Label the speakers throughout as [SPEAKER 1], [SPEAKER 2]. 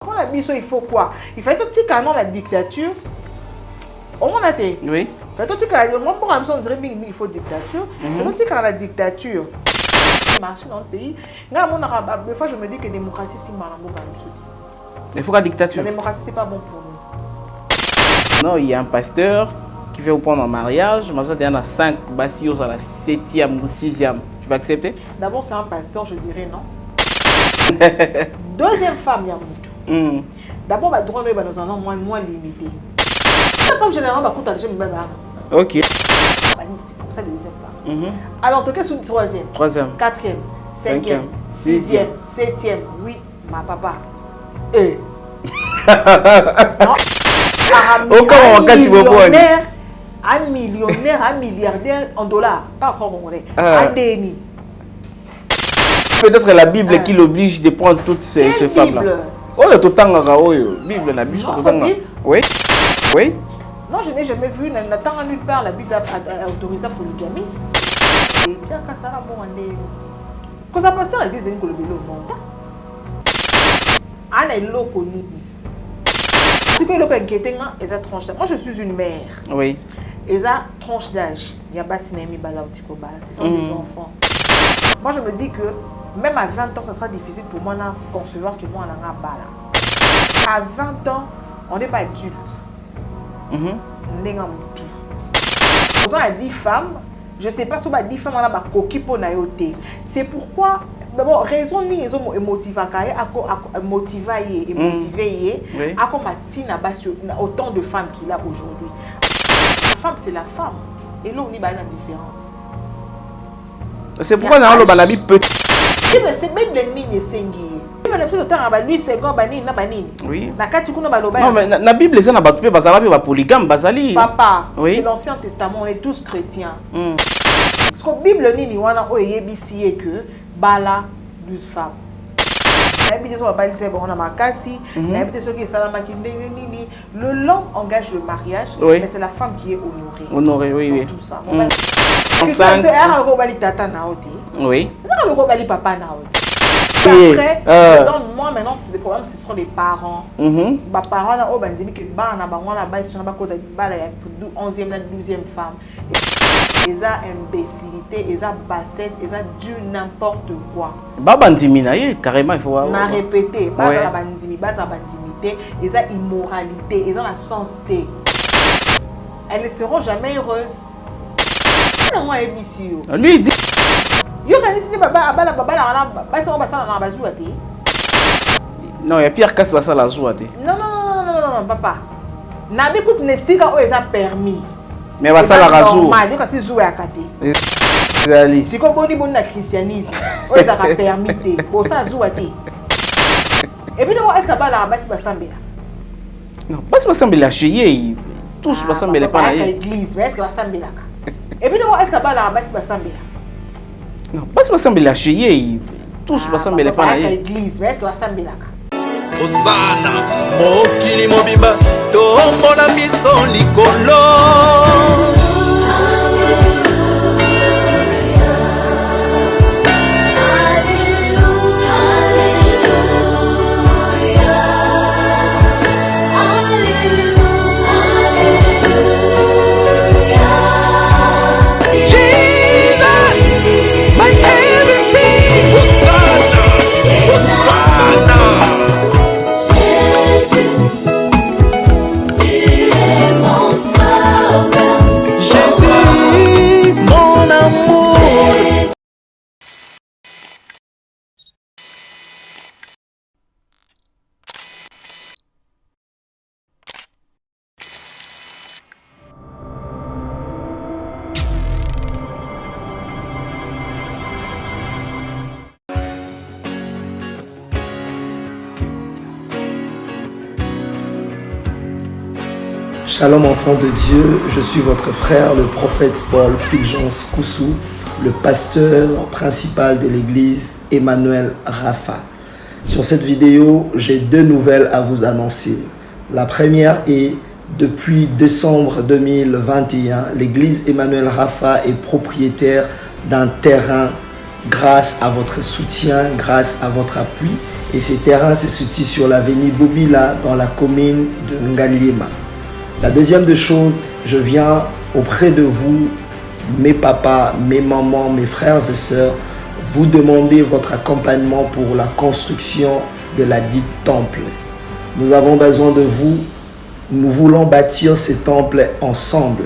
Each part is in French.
[SPEAKER 1] Quand la mission, il faut quoi? Il faut être petit canon la dictature. Au moins, on a été.
[SPEAKER 2] Oui.
[SPEAKER 1] Il faut être petit canon. Moi, pour on dirait il faut dictature. Il faut être petit canon la dictature. Marcher dans le pays. Des fois, je me dis que la démocratie, c'est mal.
[SPEAKER 2] Il faut la dictature.
[SPEAKER 1] La démocratie, c'est pas bon pour nous.
[SPEAKER 2] Non, il y a un pasteur qui veut vous prendre en mariage. Mais ça, il y en a 5 bassillos à la 7e ou 6e. Tu vas accepter?
[SPEAKER 1] D'abord, c'est un pasteur, je dirais non. Deuxième femme, il y a Moutou. D'abord, le droit est dans un an moins limité. La femme, généralement, va coûter déjà
[SPEAKER 2] ok.
[SPEAKER 1] C'est comme ça, le deuxième femme. Alors, en tout cas, sur le troisième.
[SPEAKER 2] Troisième.
[SPEAKER 1] Quatrième. Cinquième. Sixième. Septième. Oui, ma papa. Et. Un millionnaire, un milliardaire en dollars. Pas francs congolais. Un déni.
[SPEAKER 2] Peut-être la Bible qui l'oblige de prendre toutes ces femmes-là. Oh, il y a tout le temps, Bible, la Bible, tout le temps. Oui. Oui.
[SPEAKER 1] Non, je n'ai jamais vu, n'attend nulle part la Bible a autorisé la polygamie. Et bien, quand ça va bon, on est. Quand ça passe dans l'église, c'est une colobélo, non? On est loco, nous. Ce que l'on inquiété, c'est la tranche d'âge. Moi, je suis une mère.
[SPEAKER 2] Oui.
[SPEAKER 1] Et la tranche d'âge, il y a pas de cinéma, ce sont des enfants. Moi, je me dis que même à 20 ans, ça sera difficile pour moi de concevoir que moi, on a un bala. À 20 ans, on n'est pas adulte. On est en pire. On a 10 femmes, je ne sais pas si on a 10 femmes, on a coquille pour naïoté. C'est pourquoi, d'abord, raison ni ils ont motivé à motiver et motiver à comme autant de femmes qu'il a aujourd'hui. La femme, c'est la femme. Et là, on y a la différence.
[SPEAKER 2] C'est pourquoi on a la Bible peut.
[SPEAKER 1] C'est même les lignes sengi.
[SPEAKER 2] Oui.
[SPEAKER 1] Non,
[SPEAKER 2] mais la Bible, c'est un polygame.
[SPEAKER 1] Papa,
[SPEAKER 2] oui.
[SPEAKER 1] C'est l'Ancien Testament, on est tous chrétiens. Parce que la Bible, il y a que Bala 12 femmes. Le l'homme engage le mariage, mais c'est la femme qui est honorée.
[SPEAKER 2] Honorée, oui, oui.
[SPEAKER 1] Tout ça.
[SPEAKER 2] Oui.
[SPEAKER 1] Après, moi maintenant, c'est le problème, ce sont les parents. Les parents, ils sont 11e, 12e femme. Ils ont imbécilité, ils ont bassesse, ils ont du n'importe quoi.
[SPEAKER 2] Carrément, il faut voir.
[SPEAKER 1] On a répété, ils ont immoralité, ils ont la sensité. Elles ne seront jamais heureuses.
[SPEAKER 2] Lui, il dit. Non, il y a Pierre Casse ça la joie.
[SPEAKER 1] Non, papa. Nabi coupe ne siga o eza permis.
[SPEAKER 2] Mais va ça la rajout.
[SPEAKER 1] Normal, donc c'est jouer à côté. Si comme boni na christianisme, o eza permis te. Bon ça jouer te. Et puis est-ce que ba la basi ba sambela?
[SPEAKER 2] Non, basi ba sambela chier. Tous ba sambela pas na
[SPEAKER 1] église, mais est-ce que ba sambela? Et puis est-ce que ba la basi ba sambela?
[SPEAKER 2] Non, basi ba sambela chier. Tous ba sambela pas na
[SPEAKER 1] église, mais est-ce que ba sambela?
[SPEAKER 3] Osana mokili mobimba tombola miso likolo.
[SPEAKER 4] Shalom enfants de Dieu, je suis votre frère le prophète Paul Fulgence Koussou, le pasteur principal de l'église Emmanuel Rapha. Sur cette vidéo, j'ai 2 nouvelles à vous annoncer. La première est, depuis décembre 2021, l'église Emmanuel Rapha est propriétaire d'un terrain grâce à votre soutien, grâce à votre appui. Et ces terrains se situent sur l'avenue Bobila dans la commune de Ngaliema. La deuxième des choses, je viens auprès de vous, mes papas, mes mamans, mes frères et sœurs, vous demander votre accompagnement pour la construction de la dite temple. Nous avons besoin de vous. Nous voulons bâtir ces temples ensemble.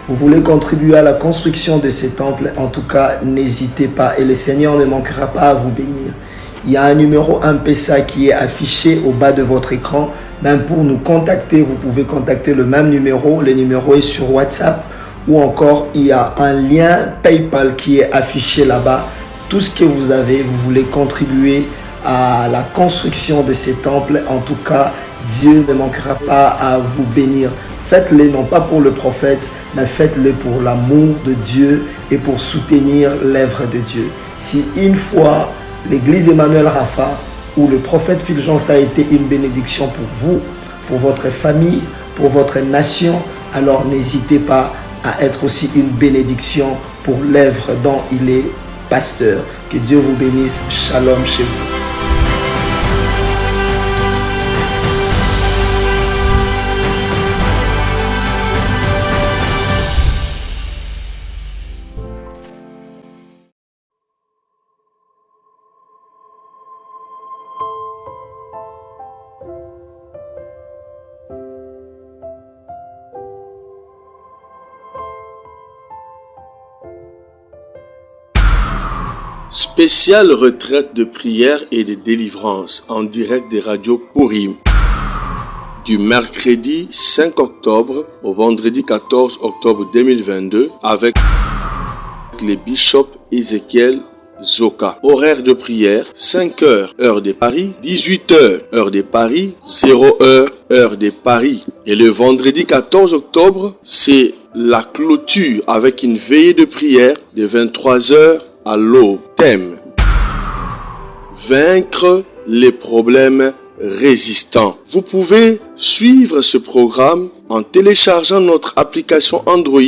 [SPEAKER 4] Vous voulez contribuer à la construction de ces temples, en tout cas, n'hésitez pas et le Seigneur ne manquera pas à vous bénir. Il y a un numéro M-Pesa qui est affiché au bas de votre écran. Même pour nous contacter, vous pouvez contacter le même numéro. Le numéro est sur WhatsApp ou encore il y a un lien PayPal qui est affiché là-bas. Tout ce que vous avez, vous voulez contribuer à la construction de ces temples. En tout cas, Dieu ne manquera pas à vous bénir. Faites-le non pas pour le prophète, mais faites-le pour l'amour de Dieu et pour soutenir l'œuvre de Dieu. Si une fois l'église Emmanuel Rafa ou le prophète Fulgence a été une bénédiction pour vous, pour votre famille, pour votre nation, alors n'hésitez pas à être aussi une bénédiction pour l'œuvre dont il est pasteur. Que Dieu vous bénisse. Shalom chez vous.
[SPEAKER 2] Spéciale retraite de prière et de délivrance en direct des radios Purim. Du mercredi 5 octobre au vendredi 14 octobre 2022 avec les bishops Ézéchiel Zoka. Horaire de prière 5h heure de Paris, 18h heure de Paris, 0h heure de Paris. Et le vendredi 14 octobre, c'est la clôture avec une veillée de prière de 23h à l'aube. Thème: vaincre les problèmes résistants. Vous pouvez suivre ce programme en téléchargeant notre application Android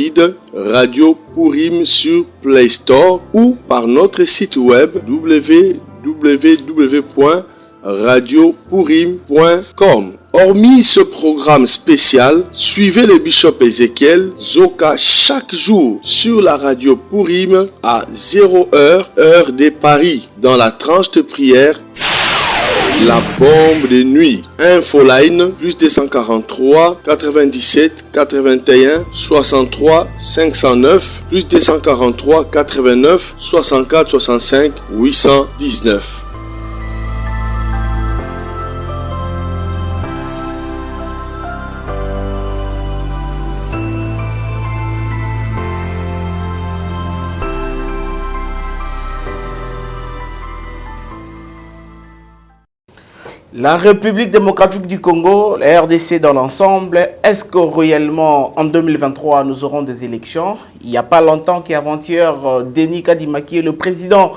[SPEAKER 2] Radio Purim sur Play Store ou par notre site web www.radiopurim.com. Hormis ce programme spécial, suivez le bishop Ézéchiel Zoka chaque jour sur la radio Purim à 0h heure de Paris dans la tranche de prière La bombe de nuit. Infoline plus 243 97 81 63 509 plus 243 89 64 65 819.
[SPEAKER 5] La République démocratique du Congo, la RDC dans l'ensemble, est-ce que réellement en 2023 nous aurons des élections? Il n'y a pas longtemps qu'avant-hier, Denis Kadimaki, le président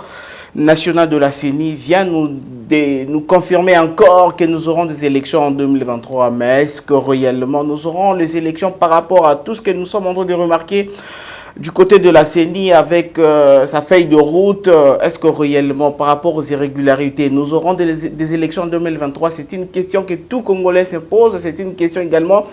[SPEAKER 5] national de la CENI, vient nous confirmer encore que nous aurons des élections en 2023. Mais est-ce que réellement nous aurons les élections par rapport à tout ce que nous sommes en train de remarquer du côté de la CENI avec sa feuille de route? Est-ce que réellement par rapport aux irrégularités nous aurons des élections en 2023? C'est une question que tout Congolais se pose. C'est une question également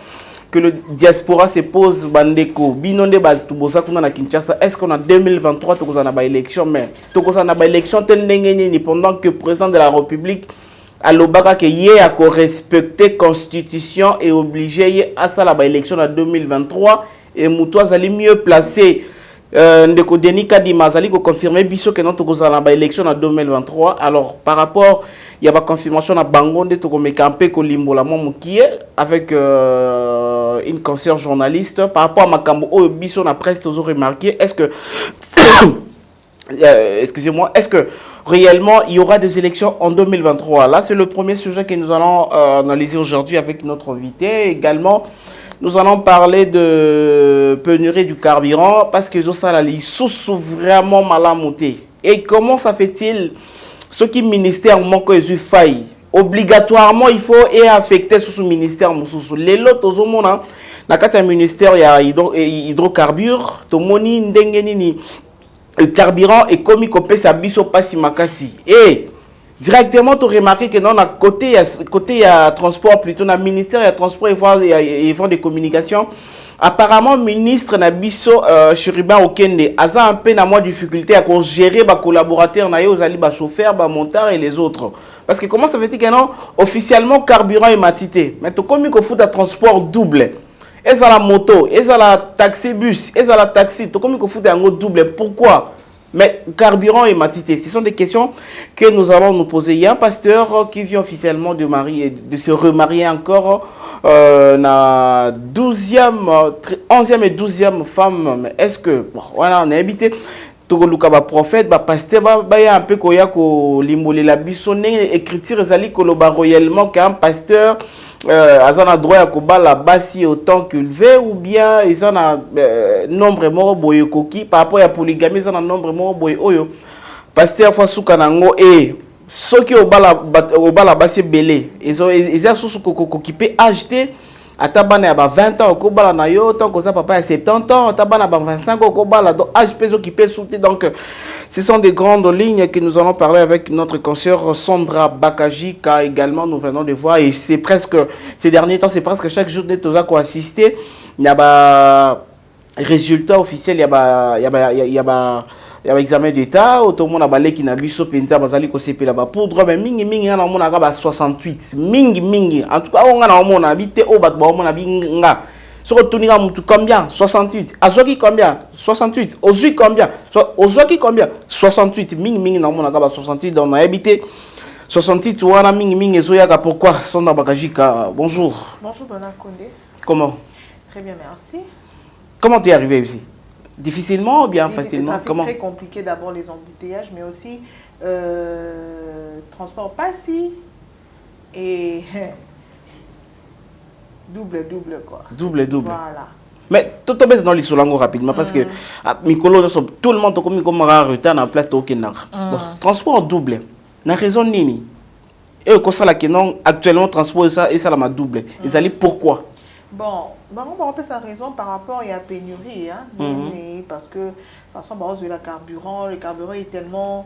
[SPEAKER 5] que le diaspora se pose. Bandeko binonde batubosa kuna na Kinshasa, est-ce qu'on a 2023 tokozana ba élection? Mais tokozana ba élection tel ndenge pendant que le président de la République alobaka ke yé a respecter constitution et obligé à ça la ba élection en 2023 et Moutois allait mieux placé ndeko Denis Kadima allait confirmer biso que notre kozala ba élection en 2023. Alors par rapport il y a pas confirmation na bangonde to komekampé ko limbola momukie avec une conseillère journaliste par rapport à makambo o biso na presse toujours remarqué. Est-ce que excusez-moi, est-ce que réellement il y aura des élections en 2023? Là c'est le premier sujet que nous allons analyser aujourd'hui avec notre invité. Également nous allons parler de pénurie du carburant parce que ça là ils sont vraiment mal montés. Et comment ça fait-il ce qui ministère manque de faille? Obligatoirement il faut affecter ce ministère mususu. Les lots aux hommes na kati ministère ya hydrocarbures to moni ndenge nini le carburant est commis copé sa biso pasi makasi. Et directement, tu remarques que non, à côté transport, plutôt, dans le ministère de transport et vent de communication, apparemment, ministre Nabiso Churiban Okende a un peu de difficulté à gérer les collaborateurs, les chauffeurs, les monteurs et les autres. Parce que comment ça veut dire que non, officiellement, carburant est matité. Mais tu comme il faut un transport double. Et ça la moto, et ça la taxi bus, et ça la taxi, tu comme il faut un double. Pourquoi? Mais carburant et matité, ce sont des questions que nous allons nous poser. Il y a un pasteur qui vient officiellement de se remarier encore na 11e et 12e femme. Est-ce que, bon, voilà, on est habité, tout le cas, prophète, pasteur, il y a un peu koya ko limbolé la bissonné, écriture ezali koloba royalement qu'un pasteur azana droit à koba la basi autant qu'il veut ou bien ils ont un nombre mort boye koki par rapport à polygamie ils ont un nombre mort boye oyo pasteur fois soukanango et ceux qui au bala basi belé ils ont sous koki peut acheter à tabana à 20 ans au bala na yo tant que ça papa à 70 ans tabana à 25 ans au bala donc âge peso qui peut soutenir donc ce sont des grandes lignes que nous allons parler avec notre consoeur Sandra Bakaji, car également nous venons de voir, et c'est presque, ces derniers temps, c'est presque chaque jour des gens qui ont assisté, il y a des résultats officiels, il y a un examen d'état, tout le monde a balé qui n'a vu ce penza, bazali ko sepe là-bas, poudre, mais mingi, on a 68, mingi, en tout cas, on a habité au bac, on a binga. Sur le combien 68. Azoki combien 68. Ozui combien Ozaki combien 68. Ming na mona kaba 68 dans ma habité 68 wana ming ezoyaka pourquoi Sonda Bakajika. Bonjour.
[SPEAKER 1] Bonjour Bernard Condé.
[SPEAKER 5] Comment?
[SPEAKER 1] Très bien, merci.
[SPEAKER 5] Comment tu es arrivé ici? Difficilement ou bien facilement? Comment?
[SPEAKER 1] Très compliqué, d'abord les embouteillages, mais aussi transport pas si et double quoi.
[SPEAKER 5] Double.
[SPEAKER 1] Voilà.
[SPEAKER 5] Mais tout le monde dans l'isolant rapidement parce que tout le monde a commis comme un retard dans la place de Okenar. Transport double. La raison nini. Et comme ça là que non actuellement transport ça et ça la double. Ils allaient pourquoi?
[SPEAKER 1] Bon, on va sa raison par rapport à la pénurie hein, parce que de toute façon le carburant est tellement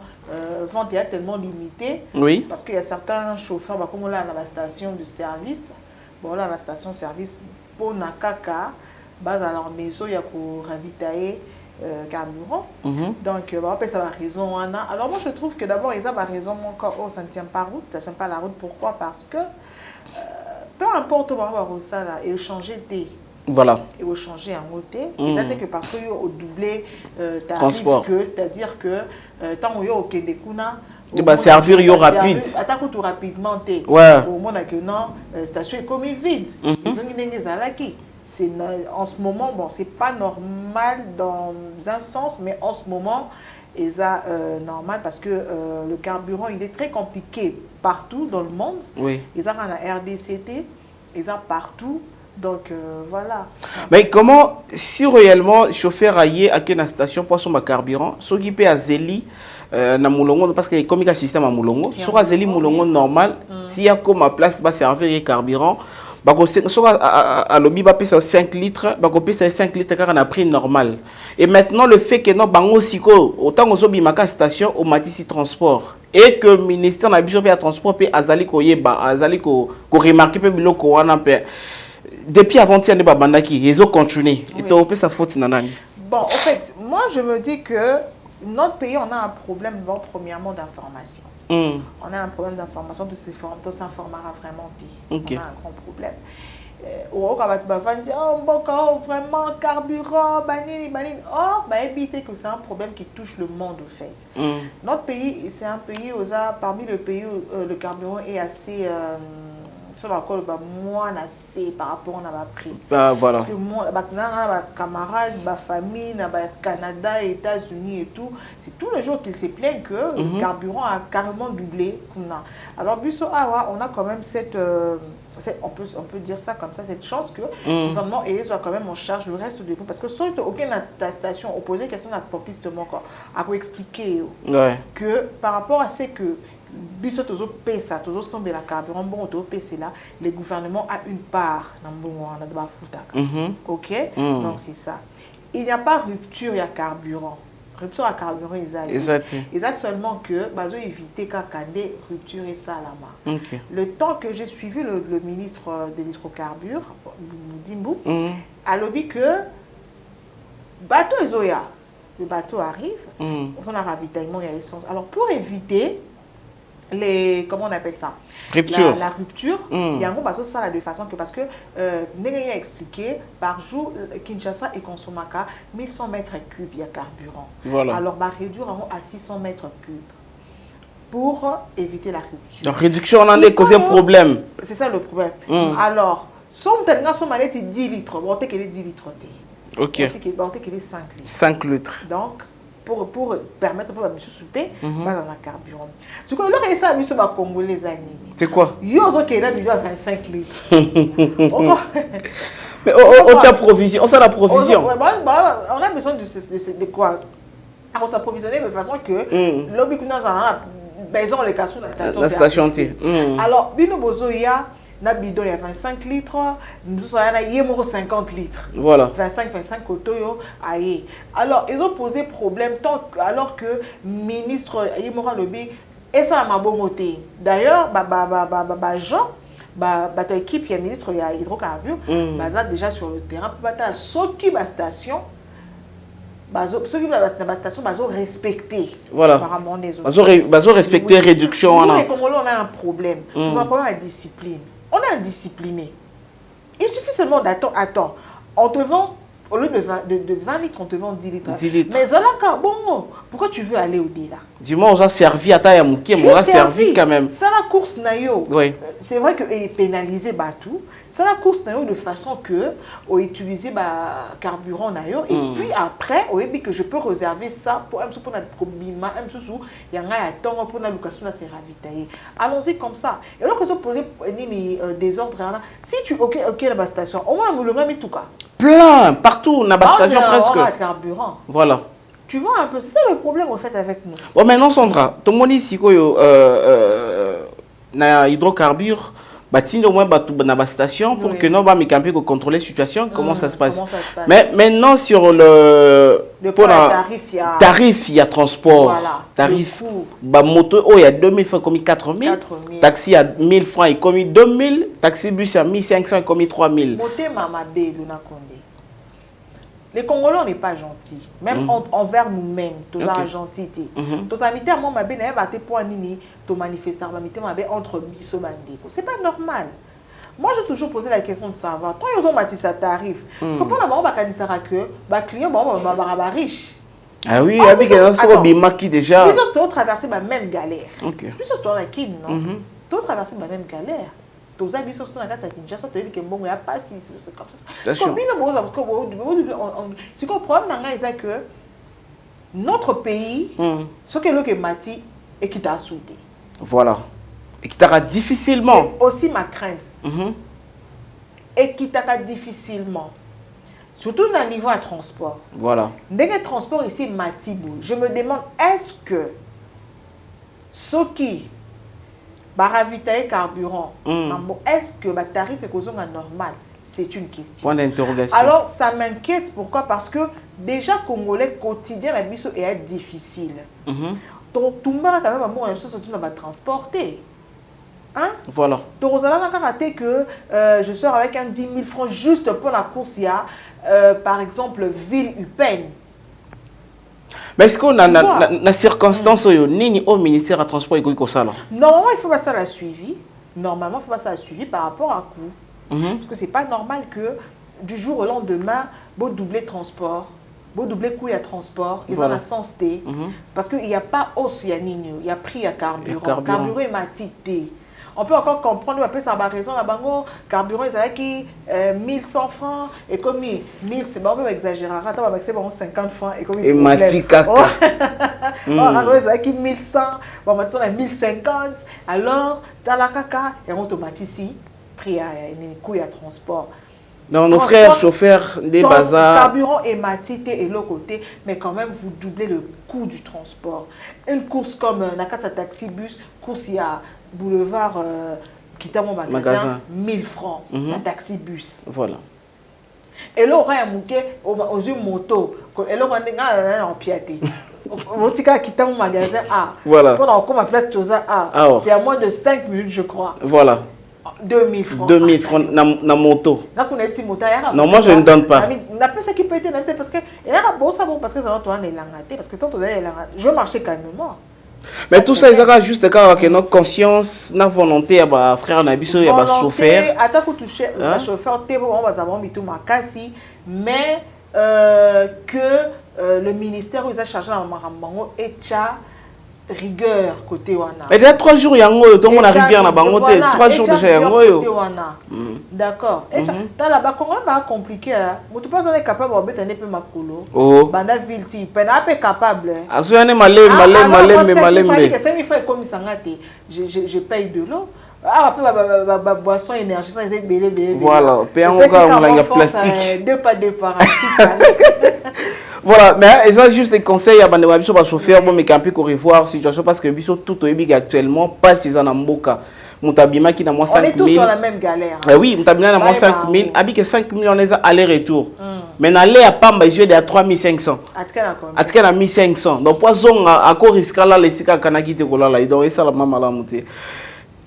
[SPEAKER 1] vente est tellement limité.
[SPEAKER 5] Oui.
[SPEAKER 1] Parce qu'il y a certains chauffeurs comme là dans la station de service. Bon là la station service pour Nakaka base à leur maison il y a pour ravitailler carburant. Donc on peut savoir la raison alors moi je trouve que d'abord ils ont la raison encore ça ne tient pas route, ça ne tient pas la route. Pourquoi? Parce que peu importe ça là et changer des
[SPEAKER 5] voilà
[SPEAKER 1] et au changer en côté c'est que parce que au doublé
[SPEAKER 5] transport
[SPEAKER 1] c'est-à-dire que tant où au Kedekuna
[SPEAKER 5] il va servir yo rapide.
[SPEAKER 1] Attaque tout rapidement té.
[SPEAKER 5] Ouais.
[SPEAKER 1] Au moment que non station est comme vide. Ils ont une zalaki. C'est en ce moment bon, c'est pas normal dans un sens mais en ce moment et ça normal parce que le carburant il est très compliqué partout dans le monde.
[SPEAKER 5] Oui.
[SPEAKER 1] Ils ont la RDCT, ils ont partout. Donc voilà.
[SPEAKER 5] Mais comment, si réellement chauffeur aillé à quelle station pour son carburant, s'occuper à Zeli na Moulongo parce qu'il y a comme un système à Moulongo, sur à Zeli Moulongo normal, s'il y a comme à place va servir carburant, bah sur à lobby va payer 5 litres, bah payer 5 litres car on a prix normal. Et maintenant le fait que non bango siko autant qu'on soit maka station au Matissi transport et que le ministère n'a besoin de transport peut azali ko yeba azali ko remarquer peut biloko wana peut depuis avant-hier, ils ont continué. Et tu as fait sa faute, nanani.
[SPEAKER 1] Bon, en fait, moi je me dis que notre pays, on a un problème, bon, premièrement, d'information. On a un problème d'information, tout s'informera vraiment.
[SPEAKER 5] Okay.
[SPEAKER 1] On a un grand problème. Vraiment, carburant, banine. Or, éviter que c'est un problème qui touche le monde, au fait. Notre pays, c'est un pays, parmi les pays où le carburant est assez... sur laquelle moi assez par rapport à ma prix.
[SPEAKER 5] Voilà.
[SPEAKER 1] Parce que moi, mes camarades, ma famille, Canada, États-Unis et tout, c'est tous les jours qu'ils se plaignent que le carburant a carrément doublé. Alors, on a quand même cette, on peut dire ça comme ça, cette chance que le gouvernement soit quand même en charge le reste du coup. Parce que soit aucune station opposée, question à pistement à vous expliquer que par rapport à ce que biso tozo pesa tozo sombe la carburant bon to pesa là le gouvernement a une part dans bon on a de futa. OK? Donc c'est ça. Il n'y a pas rupture il y a carburant. rupture à carburant
[SPEAKER 5] exact.
[SPEAKER 1] ils ont seulement que bazo éviter qu'à des rupture et ça là-bas. Le temps que j'ai suivi le ministre de l'hydrocarbures Dimbu a lobby que bateau Ezoya, le bateau arrive, on a ravitaillement, il y a essence. Alors pour éviter les, comment on appelle ça,
[SPEAKER 5] rupture.
[SPEAKER 1] La rupture, il y a un gros bateau ça de façon que parce que Nengen a expliqué par jour Kinshasa et Consomaka 1100 mètres cubes il y a carburant.
[SPEAKER 5] Voilà.
[SPEAKER 1] Alors bah réduire à 600 mètres cubes pour éviter la rupture.
[SPEAKER 5] La réduction on en a causé problème.
[SPEAKER 1] C'est ça le problème. Alors son tellement son manette 10 litres, bon t'es qu'elle est 10 litres.
[SPEAKER 5] Ok.
[SPEAKER 1] T'es qu'elle est 5 litres.
[SPEAKER 5] 5 litres.
[SPEAKER 1] Donc pour permettre pour monsieur souper dans la carburant. Ce que leur ça monsieur ba congolais années.
[SPEAKER 5] C'est quoi?
[SPEAKER 1] Yo zo que là il doit 25 litres.
[SPEAKER 5] Mais on t'a provision, on s'en a provision.
[SPEAKER 1] On a besoin de quoi? On s'approvisionner de façon que l'objet que nous avons besoin les casseaux
[SPEAKER 5] la station T.
[SPEAKER 1] Alors bino bozoya na bidon il y a 25 litres, nous avons 50 litres.
[SPEAKER 5] Voilà.
[SPEAKER 1] 25 kotoyo aïe. Alors ils ont posé problème tant alors que ministre Yemora Lobi et ça m'a bon moté. D'ailleurs Jean ton équipe qui est ministre il y a hydrocarbures baza déjà sur le terrain pour battre sorti la station. Ceux qui la station bazo respecter.
[SPEAKER 5] Voilà.
[SPEAKER 1] Apparemment des autres.
[SPEAKER 5] Bazo respecter réduction.
[SPEAKER 1] Nous les Congolais on a un problème. Nous avons un problème de discipline. On est indiscipliné. Il suffit seulement d'attendre. Attends, on te vend, au lieu de 20 litres, on te vend 10 litres.
[SPEAKER 5] 10 litres.
[SPEAKER 1] Mais Zalaka, bon, pourquoi tu veux aller au-delà?
[SPEAKER 5] Dis-moi, on a servi à ta yamouké, mais on a servi quand même.
[SPEAKER 1] Ça la course nayo.
[SPEAKER 5] Oui.
[SPEAKER 1] C'est vrai que pénaliser Batou. Ça la course nayo de façon que on utilise carburant nayo et puis après on dit que je peux réserver ça pour un sous pour notre bima un sous il y a un temps pour notre location c'est ravitailler. Allons-y comme ça. Et alors que ça poser des ordres si tu OK la station au moins nous le même tout cas.
[SPEAKER 5] Plein partout na station presque.
[SPEAKER 1] Carburant.
[SPEAKER 5] Voilà.
[SPEAKER 1] Tu vois un peu, c'est ça le problème au fait avec nous.
[SPEAKER 5] Bon maintenant Sandra, ton moni ici na hydrocarbures bâtir au moins na station pour que nous mi camper pour contrôler la situation comment ça se passe. Mais maintenant sur le tarif il y a transport.
[SPEAKER 1] Voilà.
[SPEAKER 5] Tarif moto il y a 2000 francs comme 4000, taxi à 1000 francs et comme 2000, taxi bus à 1500 comme 3000.
[SPEAKER 1] Moté mama be Luna Condé. Les Congolais, on n'est pas gentils. Même envers nous-mêmes, tous les gentils. Tous amis, à mon mabé, n'a pas été pour nini, tous manifestants, entre biso bandeko. C'est pas normal. Moi, j'ai toujours posé la question de savoir. Quand ils ont bâti ça tarif, parce que pour la maman, bah, que bah client, bah riche.
[SPEAKER 5] Ah oui, avec les gens qui déjà.
[SPEAKER 1] Puis ça, c'est traverser la même galère.
[SPEAKER 5] Ok.
[SPEAKER 1] Puis ça, c'est la kin, non? Tout traverser la même galère. Tous amis sont dans la carte Kinshasa, tu as vu que bon, il n'y a pas si c'est comme ça.
[SPEAKER 5] Station.
[SPEAKER 1] Ce qu'on problème, c'est que notre pays, ce que l'on mati et qui t'a soudé.
[SPEAKER 5] Voilà. Et qui t'a difficilement.
[SPEAKER 1] C'est aussi ma crainte. Et qui t'a difficilement. Surtout dans le niveau de transport.
[SPEAKER 5] Voilà.
[SPEAKER 1] Dès que le transport ici, Matibou, je me demande, est-ce que ce qui ravitailler carburant, est-ce que le tarif est normal? C'est une question.
[SPEAKER 5] Point d'interrogation.
[SPEAKER 1] Alors, ça m'inquiète. Pourquoi? Parce que déjà, Congolais quotidien, la biso est difficile. Donc, tout le monde a quand même un mot, surtout dans transporter. Hein?
[SPEAKER 5] Voilà.
[SPEAKER 1] Donc, vous allez rater que je sors avec un 10 000 francs juste pour la course. Il y a, par exemple, ville Upen.
[SPEAKER 5] Mais est-ce qu'on a la circonstance au ministère de transport et ça là?
[SPEAKER 1] Normalement, il faut pas ça la suivi. Normalement, il faut pas ça la suivi par rapport à coût. Parce que c'est pas normal que du jour au lendemain, vous doublez transport, vous doublez coût à transport, ils ont la sens T. Parce qu'il n'y a pas hausse, il y a prix à carburant. Carburant est matité. On peut encore comprendre, on peut savoir raison, la bango, carburant, ils avaient qui 1100 francs, et comme 1000, c'est bon, on peut exagérer, attends, c'est bon 50 francs, et comme
[SPEAKER 5] et mati kaka.
[SPEAKER 1] Ils avaient qui 1100, bon, maintenant on a 1050, alors, dans la kaka, et on tomate ici, prix à coût à transport.
[SPEAKER 5] Donc, nos frères chauffeurs des bazars.
[SPEAKER 1] Carburant est matité et l'autre côté, mais quand même, vous doublez le coût du transport. Une course comme Nakata Taxi Bus, course il y a boulevard quitte mon magasin, 1000 francs, un taxi bus.
[SPEAKER 5] Voilà.
[SPEAKER 1] Et là, on a un mouquet aux yeux moto, et là, on a en piété. Motika quitte mon magasin A.
[SPEAKER 5] Voilà.
[SPEAKER 1] Pour encore ma place Toza A.
[SPEAKER 5] Ah, oh.
[SPEAKER 1] C'est à moins de 5 minutes, je crois.
[SPEAKER 5] Voilà.
[SPEAKER 1] 2000 francs.
[SPEAKER 5] 2000 francs na moto.
[SPEAKER 1] Non,
[SPEAKER 5] moi je ne donne pas.
[SPEAKER 1] On appelle ça qui peut être, c'est parce que il y a bon ça bon parce que ça va toi on est langaté parce que tant je vais marcher calmement.
[SPEAKER 5] Mais tout ça ils ont juste quand notre conscience, notre volonté à ba frère Nabiso et ba chauffeur.
[SPEAKER 1] Attends que toucher le chauffeur t'es bon on va savoir mitou makasi mais que le ministère où ils a chargé la marambango et tcha rigueur côté wana.
[SPEAKER 5] Mais déjà 3 jours yango tout le monde a rigueur na bango te 3 jours déjà yango yo.
[SPEAKER 1] D'accord. Et dans là-bas Congo pas compliqué hein. Mutu pas on est capable de mettre un peu makolo.
[SPEAKER 5] Oh.
[SPEAKER 1] Banda ville ti pena pas capable.
[SPEAKER 5] Azoyane malé.
[SPEAKER 1] C'est fois comme sangate. Je paye de l'eau. Ah après boisson énergie ça c'est belé.
[SPEAKER 5] Voilà, paye encore un plastique.
[SPEAKER 1] Deux pas de
[SPEAKER 5] Voilà, mais ils ont juste des conseils à Bandewabisho pour chauffeur, bon, mais campi qu'on revoir situation parce que Biso tout au début actuellement pas si en Mboka. Moutabima qui n'a moins 5 000.
[SPEAKER 1] On est tous dans la même galère.
[SPEAKER 5] Oui, Moutabima n'a moins 5 000. Abi que 5 000 on les a aller-retour. Mais n'aller à Pamba, ils jouent à 3 500. Atika na 1500. Donc poison à quoi risque là les sika kanaki te kola là. Donc ça la maman la monter.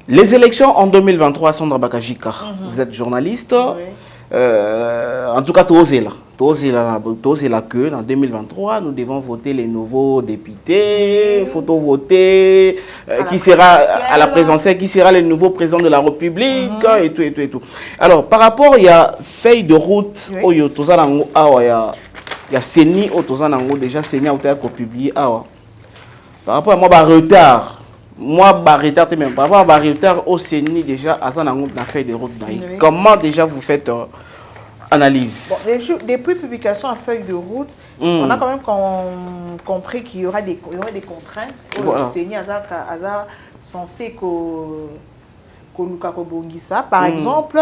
[SPEAKER 5] Les élections en 2023 Sandra Bakajika. Vous êtes journaliste. En tout cas, tous là que en 2023, nous devons voter les nouveaux députés, photo-voter, qui sera à la présidentielle, qui sera le nouveau président de la République, et tout. Alors, par rapport, il y a feuille de route, il y a CENI, déjà CENI a publié. Par rapport à moi, retard. Même par rapport à retard au CENI déjà à la feuille de route. Comment déjà vous faites analyse?
[SPEAKER 1] Bon, depuis publication à feuille de route, on a quand même compris qu'il y aura des contraintes. Voilà. Le CENI a censé par exemple,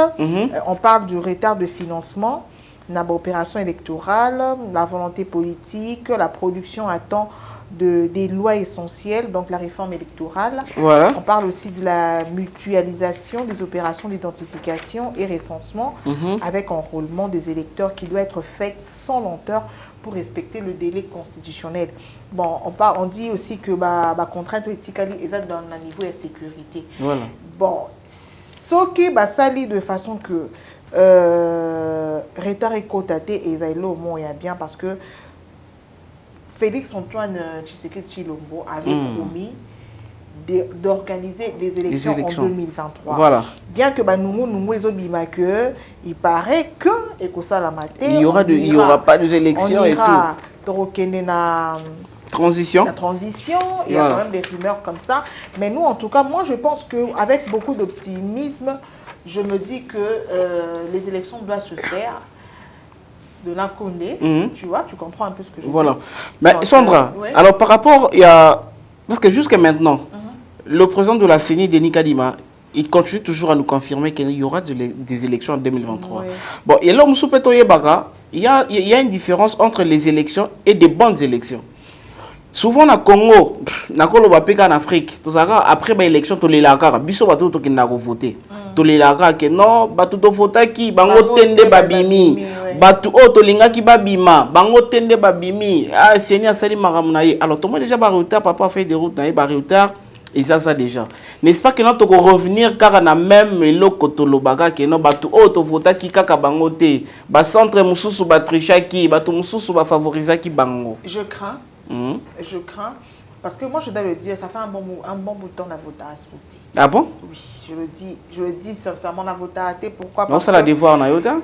[SPEAKER 1] on parle du retard de financement, l'opération électorale, la volonté politique, la production à temps des lois essentielles, donc la réforme électorale.
[SPEAKER 5] Voilà.
[SPEAKER 1] On parle aussi de la mutualisation des opérations d'identification et recensement avec enrôlement des électeurs qui doit être faite sans lenteur pour respecter le délai constitutionnel. Bon, on dit aussi que la contrainte éthique est dans le niveau de sécurité. Voilà. Bon, ce qui est de façon que retard et cotaté et ça au moins bien parce que Félix Antoine Tshisekedi Tshilombo avait promis d'organiser des élections en 2023.
[SPEAKER 5] Voilà.
[SPEAKER 1] Bien que il paraît que
[SPEAKER 5] il y aura pas d'élections et tout. Transition.
[SPEAKER 1] La transition, il y a quand même des rumeurs comme ça. Mais nous, en tout cas, moi, je pense qu'avec beaucoup d'optimisme, je me dis que les élections doivent se faire de la Condé, tu vois, tu comprends un peu ce que je veux dire.
[SPEAKER 5] Mais Sandra, alors par rapport, il y a... Parce que jusqu'à maintenant, le président de la CENI, Denis Kadima, il continue toujours à nous confirmer qu'il y aura des élections en 2023. Oui. Bon, et là, il y a une différence entre les élections et des bonnes élections. Souvent, au Congo, en Afrique, après l'élection, tu les voter. Tu les que non, tu votes qui, bango tende babimi, batu to linga ki babima, bango tende babimi. Ah, Seigneur sali maramunaye. Alors, tout le monde déjà retard, papa fait des routes, retard. Et ça déjà. N'est-ce pas que nous devons revenir car on a même le kotolobaga que non batu to vote qui kaka bango te, ba centre mususu ba tricha ki, batu mususu ba favoriser ki bango.
[SPEAKER 1] Je crains. Je crains. Parce que moi, je dois le dire, ça fait un bon bout de temps à voter à sauter.
[SPEAKER 5] Ah bon? Oui,
[SPEAKER 1] je le dis sincèrement, à voter à thé. Pourquoi?
[SPEAKER 5] Non, c'est la devoir, on a eu autant?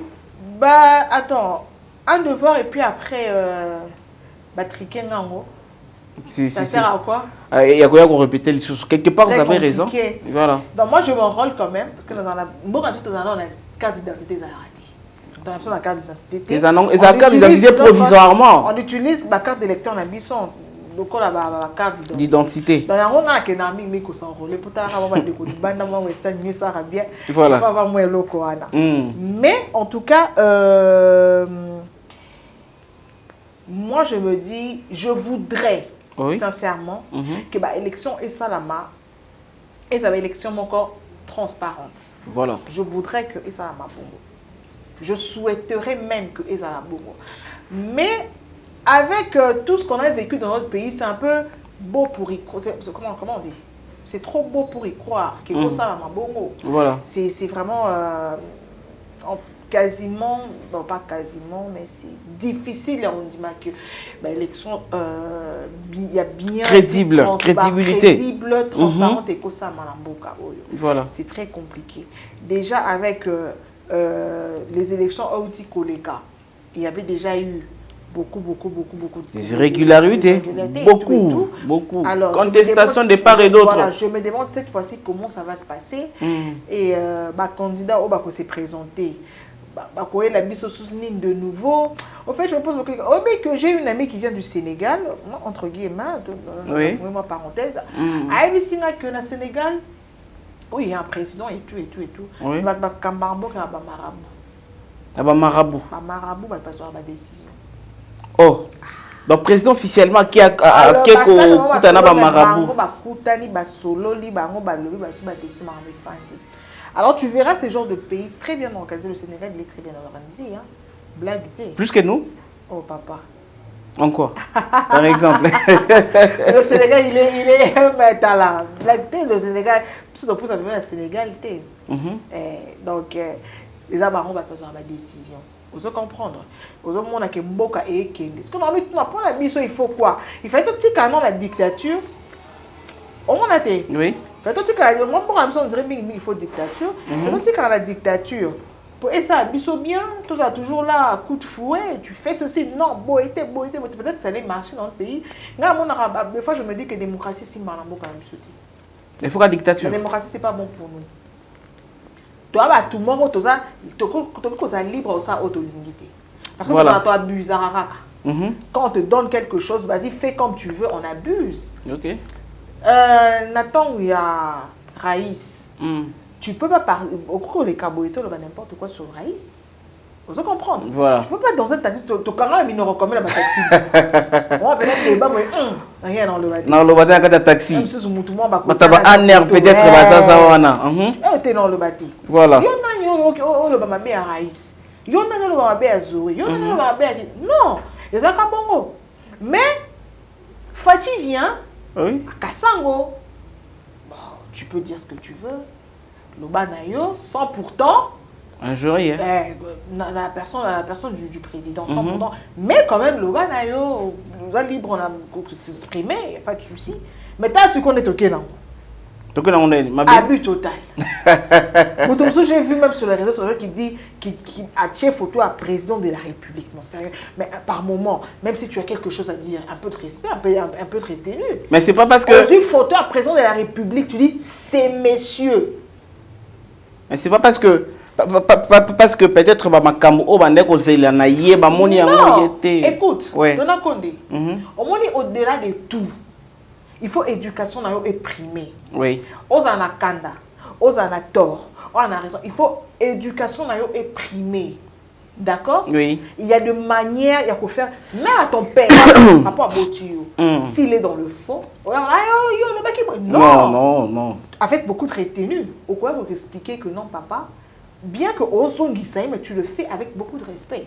[SPEAKER 1] Bah, attends. Un devoir et puis après, triquer nango. Ça sert à quoi?
[SPEAKER 5] Il y a quoi qu'on répète les choses. Quelque part, vous avez raison. Voilà.
[SPEAKER 1] Donc, moi, je m'enrôle quand même. Parce que nous on a carte d'identité dans la carte d'identité.
[SPEAKER 5] La carte d'identité provisoirement.
[SPEAKER 1] On utilise la carte d'électeur dans le son. Donc, on a la carte
[SPEAKER 5] d'identité.
[SPEAKER 1] Donc, on a un ami qui s'enrôle. Pour avoir bien.
[SPEAKER 5] Voilà.
[SPEAKER 1] Mais, en tout cas, moi, je me dis, je voudrais sincèrement que l'élection est salama et ça va élection encore transparente.
[SPEAKER 5] Voilà.
[SPEAKER 1] Je voudrais que Esalama Bongo. Je souhaiterais même que Esalama Bongo. Mais avec tout ce qu'on a vécu dans notre pays, c'est un peu beau pour y croire. Comment on dit? C'est trop beau pour y croire.
[SPEAKER 5] Voilà.
[SPEAKER 1] C'est vraiment quasiment, bon pas quasiment, mais c'est difficile, on dit que l'élection, il y a bien...
[SPEAKER 5] Crédible, crédibilité.
[SPEAKER 1] Crédible, transparente et que ça malamboka.
[SPEAKER 5] Voilà.
[SPEAKER 1] C'est très compliqué. Déjà avec les élections Aouti Koleka, il y avait déjà eu beaucoup
[SPEAKER 5] des irrégularités, beaucoup.
[SPEAKER 1] Alors,
[SPEAKER 5] contestation de part et d'autre.
[SPEAKER 1] Voilà, je me demande cette fois-ci comment ça va se passer. Et candidat qui s'est présenté, la mise de nouveau. En fait, je me pose la question. Que j'ai une amie qui vient du Sénégal, entre guillemets, moi parenthèse, elle me dit que le Sénégal, oui, il y a un président et tout.
[SPEAKER 5] Oui.
[SPEAKER 1] Marabout, parce la décision.
[SPEAKER 5] Oh, donc président officiellement qui a marabout.
[SPEAKER 1] Alors tu verras ce genre de pays très bien organisé. Le Sénégal, il est très bien organisé. Hein? Blague.
[SPEAKER 5] Plus que nous?
[SPEAKER 1] Oh papa.
[SPEAKER 5] En quoi? Par exemple.
[SPEAKER 1] Le Sénégal, il est là. Blague. Le Sénégal, si on pousse à venir au Sénégal, donc les abarons vont faire la décision. Vous allez comprendre. Vous allez comprendre que Mboka est Kende. Ce qu'on a mis pour la mission, il faut quoi? Il faut tout petit canon la dictature. On a été.
[SPEAKER 5] Oui.
[SPEAKER 1] Il faut tout petit canon. Moi, pour la mission, on dirait qu'il faut dictature. Il faut tout petit canon la dictature. Et ça, biso bien, tout ça toujours là, coup de fouet, tu fais ceci, non, boité, peut-être que ça allait marcher dans le pays. Des fois, je me dis que la démocratie, c'est mal en Mboka.
[SPEAKER 5] Il faut la dictature.
[SPEAKER 1] La démocratie, c'est pas bon pour nous. Toi, tout le monde, tu es libre au sein de l'unité. Parce que
[SPEAKER 5] voilà.
[SPEAKER 1] Tu abuses. Quand on te donne quelque chose, vas-y, fais comme tu veux, on abuse.
[SPEAKER 5] Ok.
[SPEAKER 1] Nathan, il y a Raïs. Tu peux pas parler. Au cours des caboïtos, n'importe quoi sur Raïs. Vous comprendre.
[SPEAKER 5] Voilà.
[SPEAKER 1] Tu peux pas dans un taxi, tu quand même une comme la taxi. On va peut-être les bas, mais rien dans le bâtiment.
[SPEAKER 5] Dans le bâtiment, quand tu as taxi.
[SPEAKER 1] Même si c'est mon tout le monde,
[SPEAKER 5] un nerf peut-être, ça wana.
[SPEAKER 1] Tu es dans le bâtiment.
[SPEAKER 5] Voilà.
[SPEAKER 1] Le bamabé à Raïs. Le bamabé à Zoé. Le bamabé à... Non, il y a un bongo. Mais, Fati vient à Kassango. Bon, tu peux dire ce que tu veux. Le banayo, sans pourtant...
[SPEAKER 5] Un jury,
[SPEAKER 1] la personne du président, sans pourtant. Mais quand même, le banayo, nous a libre de s'exprimer, il n'y a pas de souci. Mais tu as ce qu'on est toqué là. Abus total. J'ai vu même sur les réseaux sociaux qui dit qui a tiré photo à président de la République. Non, sérieux. Mais par moment, même si tu as quelque chose à dire, un peu de respect, un peu de retenue.
[SPEAKER 5] Mais c'est pas parce que...
[SPEAKER 1] Quand une photo à président de la République, tu dis c'est messieurs.
[SPEAKER 5] Mais c'est pas parce que... Parce que peut-être
[SPEAKER 1] écoute, Dona Condé, au-delà de tout, il faut éducation et primée.
[SPEAKER 5] Oui.
[SPEAKER 1] Aux anakanda, aux anator, aux raison. Il faut éducation et primée. D'accord?
[SPEAKER 5] Oui.
[SPEAKER 1] Il y a de manières, il y a qu'à faire. Même à ton père, rapport à Botio, s'il est dans le fond,
[SPEAKER 5] non.
[SPEAKER 1] Avec beaucoup de retenue. Au quoi vous expliquer que non, papa, bien que mais tu le fais avec beaucoup de respect.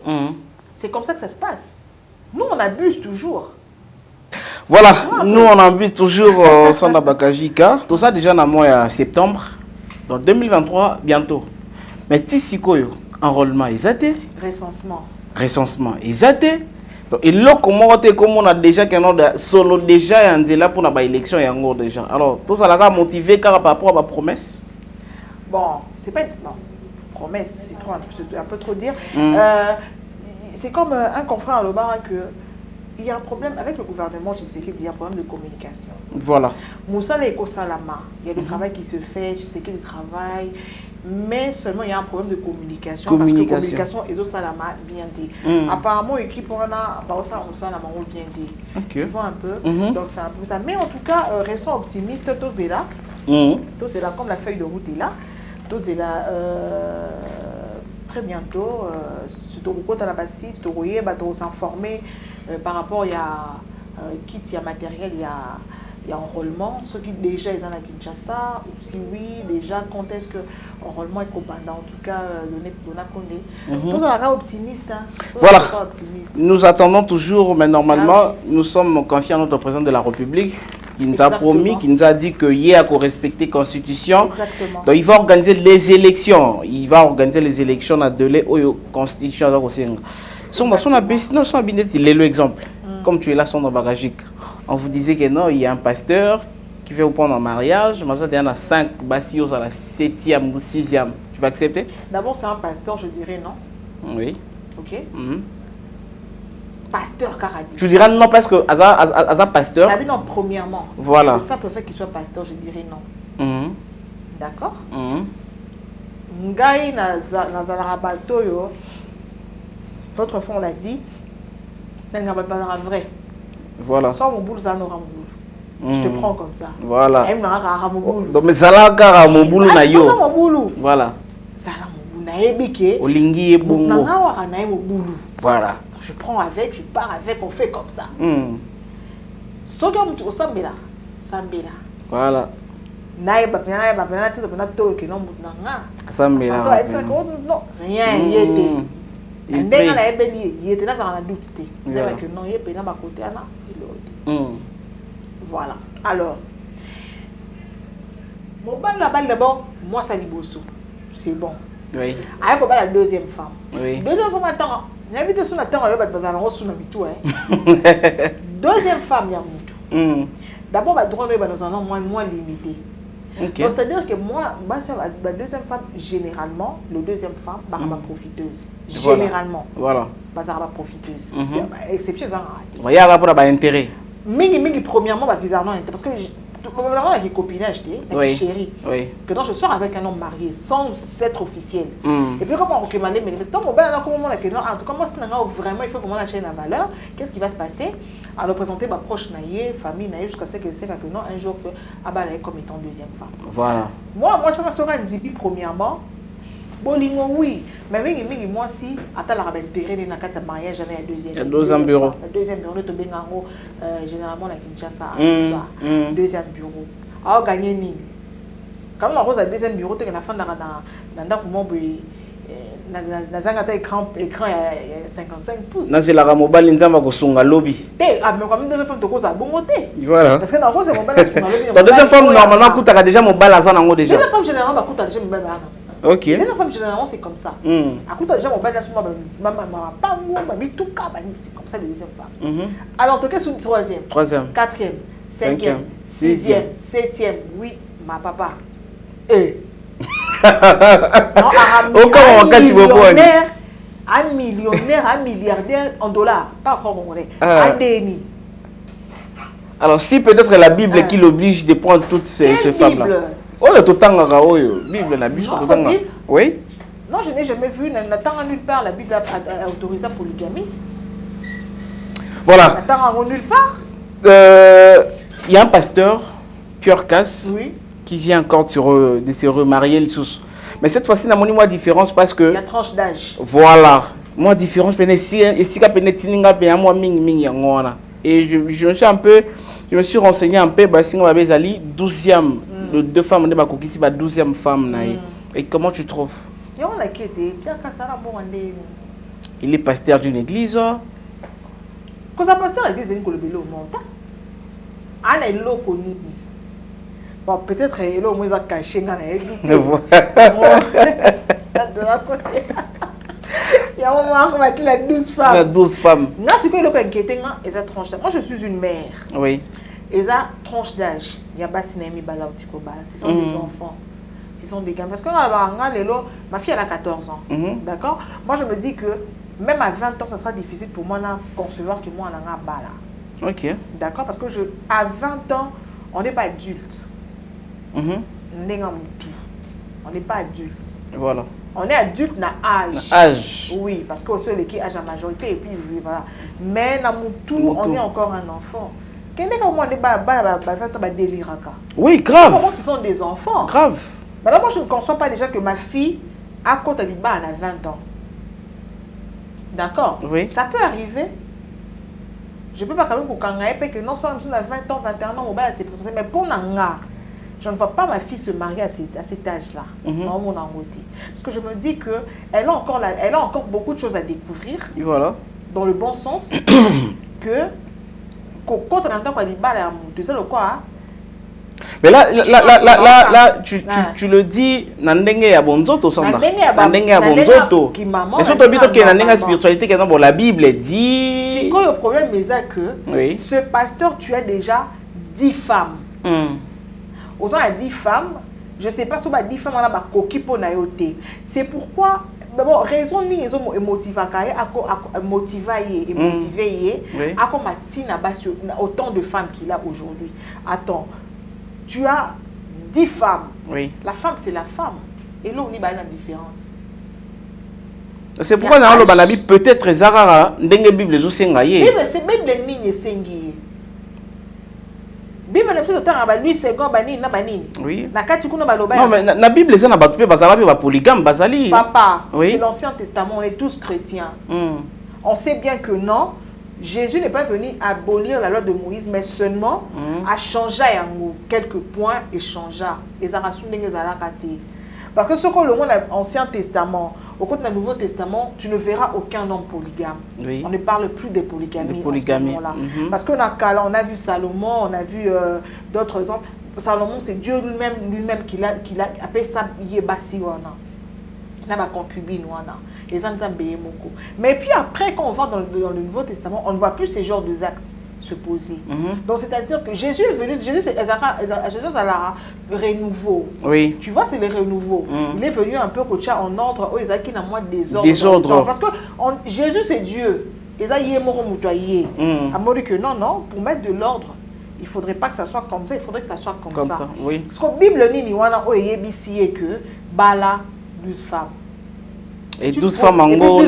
[SPEAKER 1] C'est comme ça que ça se passe. Nous, on abuse toujours.
[SPEAKER 5] Voilà, nous on abuse toujours Sanda Bakajika. Tout ça déjà dans le mois de septembre. Dans 2023, bientôt. Mais Tissikoyo, enrôlement, ils étaient. Recensement, ils étaient. Et là, comment on a déjà solo déjà là pour la élection et encore déjà. Alors, tout ça a motivé par rapport à ma promesse.
[SPEAKER 1] Bon, c'est pas une promesse, c'est un peu trop dire. C'est comme un confrère à l'Obara que il y a un problème avec le gouvernement, je sais qu'il y a un problème de communication.
[SPEAKER 5] Voilà.
[SPEAKER 1] Moussa Leko Salama, il y a du travail qui se fait, je sais qu'il y a du travail, mais seulement il y a un problème de communication. Parce que communication est au Salama bien dit. Apparemment, l'équipe on a bien dit.
[SPEAKER 5] Ok.
[SPEAKER 1] Tu vois un peu. Donc c'est un peu ça. Mais en tout cas, restons optimistes, tous est là. Tous est là, comme la feuille de route est là. Tous est là. Très bientôt, c'est au côté de la base, c'est au s'informer par rapport il y a kit, il y a matériel, il y a il y a enrôlement, ceux qui déjà ils sont à Kinshasa, ou si oui, déjà, quand est-ce que enrôlement est commandé, en tout cas, donné Condé. Nous sommes optimistes. Hein.
[SPEAKER 5] Voilà. Nous attendons toujours, mais normalement, nous sommes confiants à notre président de la République qui nous a promis, qui nous a dit qu'il y a qu'à respecter la Constitution.
[SPEAKER 1] Exactement.
[SPEAKER 5] Donc il va organiser les élections. Il va organiser les élections à de la Constitution. C'est l'exemple. Comme tu es là, son bagagique. On vous disait que non, il y a un pasteur qui veut vous prendre en mariage. Mais ça, il y en a 5 bastions à la 7e ou 6e. Tu vas accepter?
[SPEAKER 1] D'abord, c'est un pasteur, je dirais non.
[SPEAKER 5] Oui.
[SPEAKER 1] Ok. Pasteur Caradi.
[SPEAKER 5] Tu diras non parce que Aza pasteur.
[SPEAKER 1] Non, premièrement.
[SPEAKER 5] Voilà.
[SPEAKER 1] Le simple fait qu'il soit pasteur, je dirais non. D'accord. Ngai Nazala Batoyo. D'autres fois, on l'a dit. Mais il n'y a pas de vrai.
[SPEAKER 5] Voilà.
[SPEAKER 1] Sans mon boulot, ça n'aura mon boulot. Je te prends comme ça.
[SPEAKER 5] Voilà.
[SPEAKER 1] Donc,
[SPEAKER 5] mais ça là, mon boulot na yo.
[SPEAKER 1] Mon boulot.
[SPEAKER 5] Voilà.
[SPEAKER 1] Ça là, mon boulot na ebike.
[SPEAKER 5] Olingi et bongo. Voilà.
[SPEAKER 1] Je prends avec, je pars avec, on fait comme ça. Soki on sambela, sambela.
[SPEAKER 5] Voilà.
[SPEAKER 1] Nae ba pena tout pena tolo que non mutnanga.
[SPEAKER 5] Sambela.
[SPEAKER 1] Non, rien yete. Ndenga na ebeli yete na ça na doute té. Ndenga que non yete na ba côté ana l'autre. Voilà. Alors mon bal la balle d'abord, moi ça liboso. C'est bon.
[SPEAKER 5] Oui.
[SPEAKER 1] Avec la deuxième femme.
[SPEAKER 5] Oui.
[SPEAKER 1] Deuxième femme attends. N'habite sur la terre, on va sur deuxième femme, il y a Moutou. D'abord, on va dans un nom moins limité.
[SPEAKER 5] Okay.
[SPEAKER 1] C'est-à-dire que moi, la deuxième femme, généralement, la deuxième femme, va profiteuse.
[SPEAKER 5] Voilà.
[SPEAKER 1] Généralement.
[SPEAKER 5] Voilà.
[SPEAKER 1] Va profiteuse. Exception, ça.
[SPEAKER 5] Il y a un rapport à intérêt.
[SPEAKER 1] Mingi, premièrement, va bizarrement parce que avec des copinages, avec chérie, que donc je sors avec un homme marié sans être officiel. Et puis comment on recommande, mais tant mon bel comment on que non, en tout cas moi c'est vraiment il faut vraiment lâcher la valeur. Qu'est-ce qui va se passer? À représenter ma proche naïe, famille naïe jusqu'à ce que c'est que non un jour que Abba comme étant deuxième femme.
[SPEAKER 5] Voilà.
[SPEAKER 1] Moi ça sera un dibi premièrement. Bolingo oui, mais moi si attends la intérêt dans le mariage j'avais un deuxième bureau. Le deuxième bureau de Bengango généralement la Kinshasa deuxième bureau. Alors gagner ni. Quand on a deuxième bureau tu as la fin dans comment nazanga écran 55 pouces.
[SPEAKER 5] Na c'est la mobile nzamba ko sunga lobby.
[SPEAKER 1] Mais quand même deuxième femme to cause bon côté.
[SPEAKER 5] Voilà.
[SPEAKER 1] Parce que dans rose mobile sunga lobby.
[SPEAKER 5] La deuxième femme normalement coûte déjà mobile azana ngo déjà.
[SPEAKER 1] Deuxième femme généralement coûte déjà mobile.
[SPEAKER 5] Ok.
[SPEAKER 1] Les femmes généralement c'est comme ça. À côté déjà mon père c'est comme ça les deuxième femme. Alors en tout cas sur le troisième, quatrième, cinquième, sixième, septième, oui ma papa. Un millionnaire, un milliardaire en dollars, pas francs congolais. Un déni.
[SPEAKER 5] Alors si peut-être la Bible qui l'oblige de prendre toutes ces femmes là. Oh, tout le Bible, la Bible, oui.
[SPEAKER 1] Non, je n'ai jamais vu, n'attend nulle part la Bible a autorisé la polygamie.
[SPEAKER 5] Voilà.
[SPEAKER 1] N'attend nulle part.
[SPEAKER 5] Il y a un pasteur, Cœur Casse,
[SPEAKER 1] qui
[SPEAKER 5] vient encore de se remarier. Mais cette fois-ci, il y a une différence parce que...
[SPEAKER 1] La tranche d'âge.
[SPEAKER 5] Voilà. Moi, différence, et je me suis renseigné un peu, parce que 12e. Les deux femmes, on est la 12e femme. Et comment tu trouves? Il est pasteur d'une église.
[SPEAKER 1] Quand ça pasteur l'église, c'est le bélo monta. Ah, il est connu. Bon, peut-être qu'il est au moins caché dans les de la côté. Il y a un moment où on va dire la 12 femmes.
[SPEAKER 5] La 12 femmes.
[SPEAKER 1] Non, ce que le inquiété, c'est la tranche d'âge. Moi, je suis une mère.
[SPEAKER 5] Oui.
[SPEAKER 1] Et ça, tranche d'âge. Il y a pas de cinéma, ce sont des enfants. Ce sont des gamins. Parce que ma fille, elle a 14 ans. D'accord? Moi, je me dis que même à 20 ans, ça sera difficile pour moi de concevoir que moi, on a un bas.
[SPEAKER 5] Ok.
[SPEAKER 1] D'accord? Parce que à 20 ans, on n'est pas adulte. On n'est pas adulte.
[SPEAKER 5] Voilà.
[SPEAKER 1] On est adulte dans
[SPEAKER 5] âge.
[SPEAKER 1] Oui, parce que aussi les âge à majorité et puis voilà. Mais dans mon tour, on est encore un enfant.
[SPEAKER 5] Oui, grave.
[SPEAKER 1] Ce sont des enfants.
[SPEAKER 5] Grave.
[SPEAKER 1] Mais là, moi, je ne conçois pas déjà que ma fille, à côté de bas, elle a 20 ans. D'accord?
[SPEAKER 5] Oui.
[SPEAKER 1] Ça peut arriver. Je ne peux pas quand même vous cangailler que non seulement à 20 ans, 21 ans, on va se présenter, mais pour Nanga, je ne vois pas ma fille se marier à cet âge-là, dans mon angoti. Parce que je me dis qu'elle a encore beaucoup de choses à découvrir,
[SPEAKER 5] voilà.
[SPEAKER 1] Dans le bon sens, que quand on entend qu'on dit, tu sais le quoi?
[SPEAKER 5] Mais là, tu le dis, nandenge ya bonzoto sanda. Nandenge ya bonzoto. Et surtout que nandenge spiritualité que la Bible dit.
[SPEAKER 1] C'est quoi le problème, c'est que ce pasteur tu as déjà 10 femmes. Aux gens à 10 femmes, je ne sais pas si on a 10 femmes on a coquille pour naïoté. C'est pourquoi d'abord raison ni ils ont motivé à motiver et motiver à comme Tina autant de femmes qu'il a aujourd'hui. Attends. Tu as 10 femmes. Oui. La femme, c'est la femme. Et là, on y a une différence.
[SPEAKER 5] C'est pourquoi dans le Balabi, peut-être Zarara, Ndenge Bible,
[SPEAKER 1] Bible, c'est Bible Nigne Sengi. Bible, c'est le temps à lui, c'est quand Banine, n'a Banine. Oui. Non,
[SPEAKER 5] mais la Bible, c'est un battu, Bazalabi, polygame, Bazali.
[SPEAKER 1] Papa, c'est l'Ancien Testament, on est tous chrétiens. On sait bien que non. Jésus n'est pas venu abolir la loi de Moïse, mais seulement à changer quelques points et changer. Parce que ce que le monde Ancien Testament, au côté du Nouveau Testament, tu ne verras aucun homme polygame. Oui. On ne parle plus de polygamie. Là. Parce qu'on a vu Salomon, on a vu d'autres exemples. Salomon, c'est Dieu lui-même qui a appelé ça Yebasi wana. Là, ma concubine wana. Mais puis après, quand on va dans le Nouveau Testament, on ne voit plus ces genres d'actes se poser. Donc c'est-à-dire que Jésus est venu, Jésus c'est un renouveau. Oui. Tu vois, c'est le renouveau. Il est venu un peu coacher en ordre, qui n'a moins désordre. Parce que Jésus c'est Dieu. À moi dit que non, pour mettre de l'ordre, il ne faudrait pas que ça soit comme ça, il faudrait que ça soit comme ça. Oui. Parce que la Bible dit que Bala 12 femmes.
[SPEAKER 5] Et 12 femmes en gros,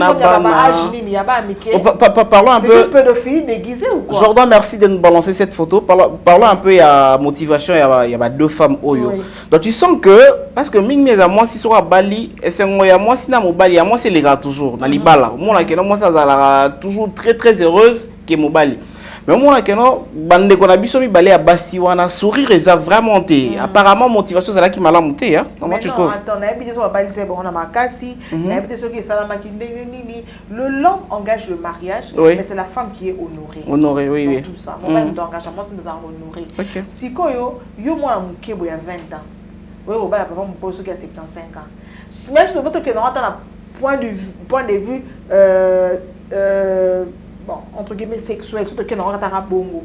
[SPEAKER 5] parlons un peu.
[SPEAKER 1] C'est une pédophilie déguisée ou quoi?
[SPEAKER 5] Jordan, merci de nous balancer cette photo. Parlons un peu, il y a motivation, il y a 2 femmes. Oui. Donc tu sens que, parce que moi, si sur Bali, et c'est moi, si dans Bali, moi, c'est les gars toujours, dans les balles. Moi, ça a toujours très très heureuse que mon Bali. Mais moi, bande qu'on a biso mi balé à Bastiwana, sourire et ça vraiment monté. Apparemment, motivation, c'est là qui m'a la monté. Comment tu trouves?
[SPEAKER 1] Attends, on a habité sur la balise, on a makasi, on a habité sur qui le l'homme engage le mariage, mais c'est la femme qui est honorée.
[SPEAKER 5] Honorée, oui.
[SPEAKER 1] Tout ça. Mon père t'engage, moi, c'est nous a honoré. Si quoi yo moi mon kebo il y a 20 ans. Oui, au bas papa mon pose qui a 75 ans. Même si le boto que dans un point de vue bon, entre guillemets sexuel, surtout que nous avons un bongo.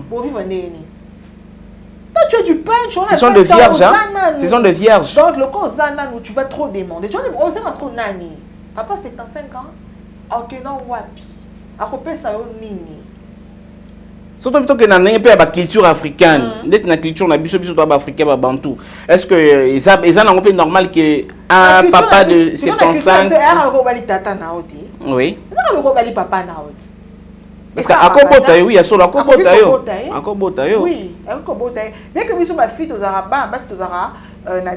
[SPEAKER 1] Pour vivre néni. Toi, tu as du pain, tu as
[SPEAKER 5] ce sont des vierges, Ce sont des vierges.
[SPEAKER 1] Donc, le cas Zana, tu vas trop demander. Tu vas dire, oh, c'est parce qu'on a ni. Papa, 75 ans. Ok, non, wapi. À côté, ça y nini.
[SPEAKER 5] Surtout que dans la culture africaine, dans la culture africaine, bantou. Est-ce que ils ont un peu normal que un papa de 75
[SPEAKER 1] c'est un tata naoti.
[SPEAKER 5] Oui.
[SPEAKER 1] C'est un papa naoti.
[SPEAKER 5] Parce qu'à Kobota, oui, il y a sur la Kobota. À Kobota,
[SPEAKER 1] oui, à Kobota. Bien que nous sommes filles aux Arabes, parce que la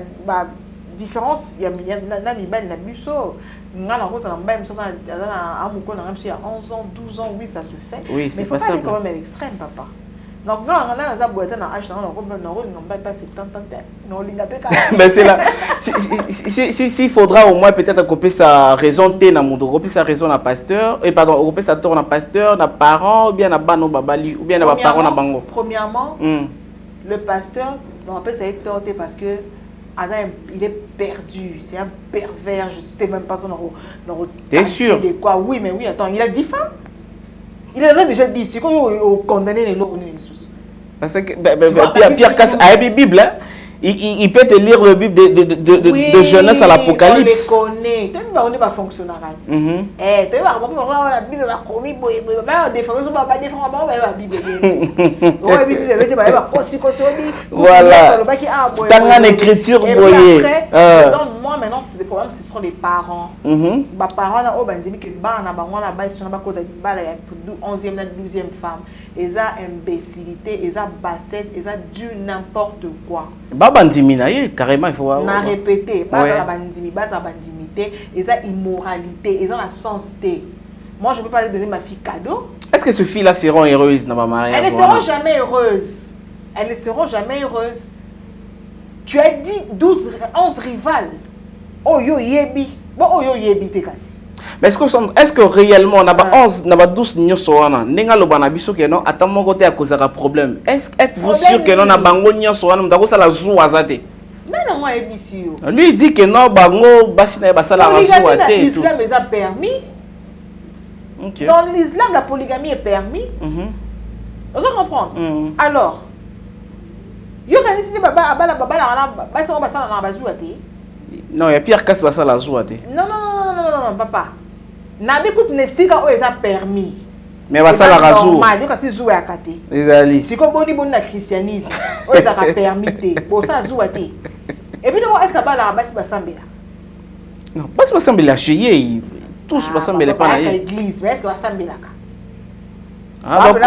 [SPEAKER 1] différence, il y a un ben na buso. Il y a 11 ans, 12 ans, oui, ça se fait.
[SPEAKER 5] Oui,
[SPEAKER 1] mais il ne faut pas aller quand même à l'extrême, papa. Donc, on a boîte dans H, on n'a pas 70 ans.
[SPEAKER 5] Mais c'est là. S'il faudra au moins peut-être couper sa raison, couper sa raison à pasteur, et pardon, couper sa tour à pasteur, à parent, ou bien à bano babali, ou bien à parent à bango.
[SPEAKER 1] Premièrement, le pasteur, on appelle ça être torté parce que il est perdu, c'est un pervers, je ne sais même pas son nom.
[SPEAKER 5] T'es sûr?
[SPEAKER 1] Quoi? Oui, mais oui, attends, il a 10 femmes. Il a déjà dit, c'est quand il condamné les lois.
[SPEAKER 5] Parce que Pierre Casse a la Bible, il peut te lire le Bible de Genèse à l'Apocalypse.
[SPEAKER 1] On les connaît. On n'est pas fonctionnaire. Tu vois, la Bible va commis,
[SPEAKER 5] voilà. Dans l'écriture,
[SPEAKER 1] moi maintenant, c'est le problème, ce sont les parents. Les parents, ils disent que ils sont 11e, 12e femme. Ils ont imbécilité, ils ont bassesse, ils ont dû n'importe quoi.
[SPEAKER 5] Carrément, il faut voir.
[SPEAKER 1] On a répété, ils ont immoralité, ils ont la sensité. Moi, je ne peux pas leur donner ma fille cadeau.
[SPEAKER 5] Est-ce Est-ce que ces filles-là seront heureuses dans ma mariage?
[SPEAKER 1] Elles ne seront jamais heureuses. Elles ne seront jamais heureuses. Tu as dit 11 rivales. Oh yo yebi. Bon oh yo yebi te kasi.
[SPEAKER 5] Mais est-ce que réellement on a 11 na ba 12 nyoso wana nenga lo bana biso ke non ata moko te akozaka problème. Êtes-vous sûr que non na bango nyoso wana mutako sala zu azate?
[SPEAKER 1] Non moi ebisi yo.
[SPEAKER 5] Lui il dit que non bango basi na ba sala zu ate.
[SPEAKER 1] L'islam est permis.
[SPEAKER 5] Okay.
[SPEAKER 1] Dans l'islam la polygamie est permis. Vous comprenez? Alors yo quand ici baba abala baba la basi on ba sala na ba zu ate.
[SPEAKER 5] Non, il y a pire que ça la joie.
[SPEAKER 1] Non, papa. Nabi coupe ne sika o eza permis.
[SPEAKER 5] Mais va ça la raison.
[SPEAKER 1] Normal, yo kasi jouer à côté.
[SPEAKER 5] Les alliés.
[SPEAKER 1] Si ko boni na christianisme, o eza ka permis te. Pour ça jouer te. Et puis non, est-ce que ba la basi ba sambela?
[SPEAKER 5] Non, basi ba sambela chier. Tous ba sambela pas na
[SPEAKER 1] église, mais est-ce que ba sambela ka?
[SPEAKER 5] Ah, donc,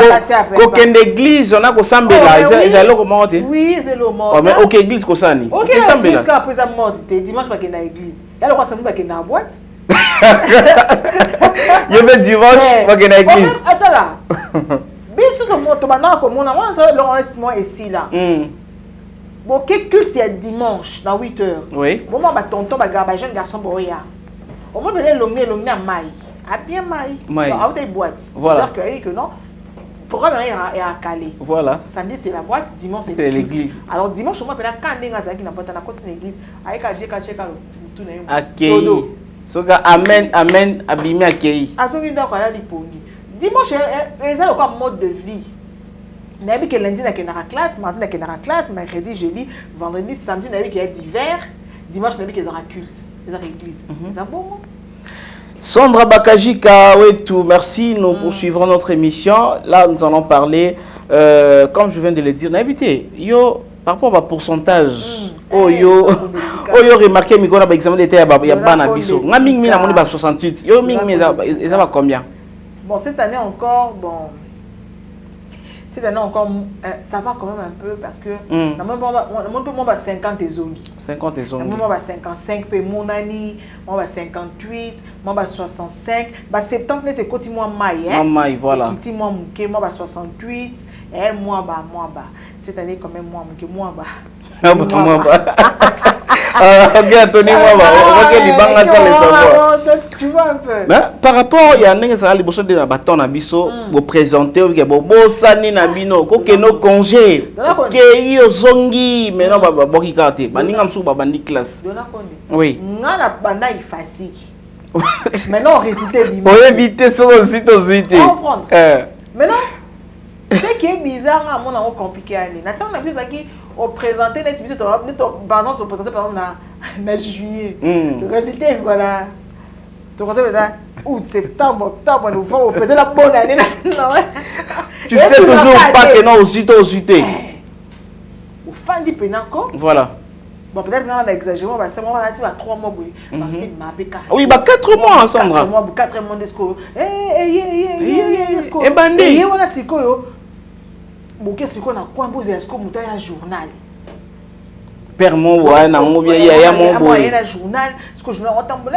[SPEAKER 5] aucune église, on a qu'au sambela, ils allaient comment on dit?
[SPEAKER 1] Oui, c'est le mort.
[SPEAKER 5] Oh, mais aucune église qu'au sani.
[SPEAKER 1] Ok, église quand après ça mort, dimanche pas qu'il na église. Y'a le quoi ça nous pas qu'il na boîte?
[SPEAKER 5] Je veux dimanche pas qu'il na église.
[SPEAKER 1] Attends là. Bien sûr que moi, tu m'as dit que mon amour, ça le enregistrement ici là. Bon, quel culte il y a dimanche dans 8 heures? Oui. Bon, moi, tonton, jeune garçon, boya. Au moins, il l'omné à maille. À bien maille. Maille. À des boîtes.
[SPEAKER 5] Voilà.
[SPEAKER 1] C'est-à-dire que non. Pourquoi il y a à Calais?
[SPEAKER 5] Voilà.
[SPEAKER 1] Samedi c'est la boîte, dimanche c'est l'église. Alors dimanche, moi, quand on est à la côté de l'église, avec un Dieu qui a tout
[SPEAKER 5] accueilli. Soga amen, amen, abîmé accueilli.
[SPEAKER 1] Dimanche, ils ont un mode de vie. Nabi que lundi, il y a une classe, mardi, il y a une classe, mercredi, jeudi, vendredi, samedi, il y a divers, dimanche, il y a un culte, il y a une église. C'est bon?
[SPEAKER 5] Sandra Bakajika, oui, tout, merci. Nous poursuivrons notre émission. Là, nous allons parler, comme je viens de le dire, n'habitez, yo, par rapport au pourcentage, yo, remarqué, mais qu'on a examen d'été, il y a ban à biso. On a mis 68. Yo, mis, ils avaient combien?
[SPEAKER 1] Bon, cette année encore, cette année encore, ça va quand même un peu parce que on va 50 et zongi.
[SPEAKER 5] 50 et zongi.
[SPEAKER 1] On va 55 pe monani, on va 58, on va 65, bah 70 c'est côté moi maille hein.
[SPEAKER 5] Maille voilà.
[SPEAKER 1] Côté moi muke, moi va 68 et moi bas. Cette année quand même moi muke moi bas.
[SPEAKER 5] Moi bas. Ok, Anthony moi bas. On va que banga ça les savoir.
[SPEAKER 1] Tu vois un peu.
[SPEAKER 5] Mais par rapport il y a n'engue ça les bosso de la bâton na biso, vous présenter que bo sani na bino ko que no congé. Que yo zongi mais non ba boki kate. Ba ninga msu ba bandi classe. Oui.
[SPEAKER 1] Ngana banda ifasi. Maintenant réciter bima.
[SPEAKER 5] On éviter ça aussi aux unités.
[SPEAKER 1] Maintenant ce qui est bizarre à mon amour compliqué aller. Nathan na biso qui au présenter net biso par exemple présenter par exemple na juillet. Réciter voilà. Tu vois août, septembre, octobre, novembre, peut-être la bonne année.
[SPEAKER 5] Tu sais toujours pas que non aux unités.
[SPEAKER 1] Au fin du pénaco.
[SPEAKER 5] Voilà.
[SPEAKER 1] Bon, peut-être qu'on a exagéré, on va 3 mois.
[SPEAKER 5] Oui, 4 mois, Sandra.
[SPEAKER 1] 4 mois de score.
[SPEAKER 5] Et bandit.
[SPEAKER 1] Et on a ce qu'on a quoi poser ce qu'on a un journal.
[SPEAKER 5] Père mon ouais na mon bien il y a mon boy.
[SPEAKER 1] Il y a un journal, ce que je ne entends pas,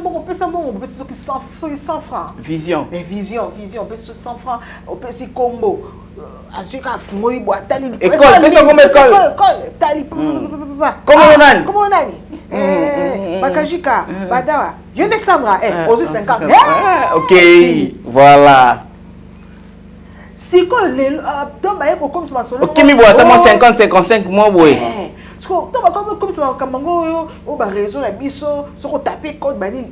[SPEAKER 1] on peut ça qui 100 francs.
[SPEAKER 5] Vision.
[SPEAKER 1] Mais vision, on peut 100 francs, on peut si combo. Azuka fumoli boîte tali.
[SPEAKER 5] École, mais ça comme école.
[SPEAKER 1] Tali. Comment on a Bakajika, Badawa. Je descendra aux 50.
[SPEAKER 5] OK, voilà.
[SPEAKER 1] Si quoi les dans ma comme ça solo.
[SPEAKER 5] OK, mi boîte moi 50 55 mois boy.
[SPEAKER 1] Comme ça, comme on va réseau la biso, ce qu'on tape code banine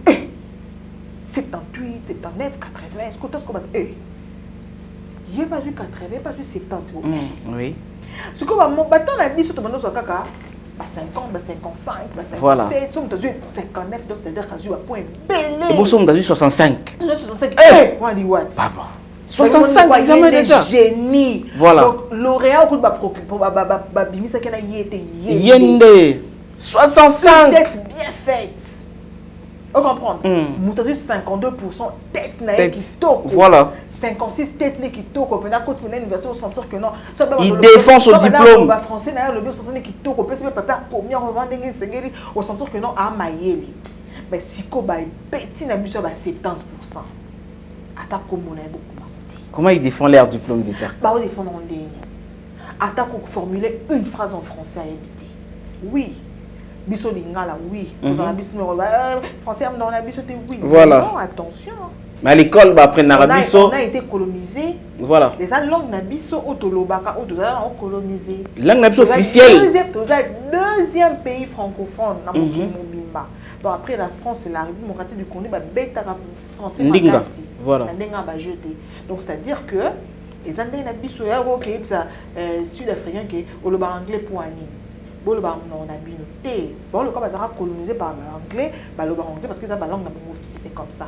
[SPEAKER 1] 78, 79, 80, est-ce qu'on va il n'y a pas vu 80, il n'y a pas vu 70.
[SPEAKER 5] Oui.
[SPEAKER 1] Ce qu'on va mon bâton la biso, tout le monde soit caca, 50, 55, 57,
[SPEAKER 5] voilà.
[SPEAKER 1] 59, donc c'est-à-dire qu'à un point belé.
[SPEAKER 5] Et vous sommes dans 65.
[SPEAKER 1] 65, on dit what?
[SPEAKER 5] 65 examens d'état.
[SPEAKER 1] Génie.
[SPEAKER 5] Voilà.
[SPEAKER 1] Donc lauréat au coup de bimisa qui a été
[SPEAKER 5] yende 65
[SPEAKER 1] tête bien faite. On comprend. Moutazu 52% tête na qui toko.
[SPEAKER 5] Voilà.
[SPEAKER 1] 56 tête qui toko. Pendant que tu connais l'université au sentir que non.
[SPEAKER 5] Il défend son diplôme.
[SPEAKER 1] Le français na le bio français qui toko. Peut-être papa combien revendre ngi sengeli au sentir que non a maïeli. Mais si ko ba petit na biso ba 70%. Ata comme on a beaucoup.
[SPEAKER 5] Comment ils défendent leur diplôme d'État?
[SPEAKER 1] Bah, on défend en ligne. Attaque pour formuler une phrase en français à éviter. Oui. Biso lingala, oui. Dans la biso, français, dans la biso, oui.
[SPEAKER 5] Voilà.
[SPEAKER 1] Non, attention.
[SPEAKER 5] Mais à l'école, bah, après Narabiso.
[SPEAKER 1] On a été colonisé.
[SPEAKER 5] Voilà.
[SPEAKER 1] Les langues nabiso, Otolobaka, Otolobaka, ont colonisé.
[SPEAKER 5] Langue nabiso officielle.
[SPEAKER 1] Deuxième pays francophone, dans mon Mobimba. Bon, après la France et la République démocratique du Congo, bêta français makasi.
[SPEAKER 5] Voilà.
[SPEAKER 1] Donc c'est-à-dire que les Anglais nabiso, sud-africain qui au le anglais pour ani. Bon le on a binoté. Bon le cas bazara colonisé par l'anglais, le anglais parce que ça langue na officiel c'est comme ça.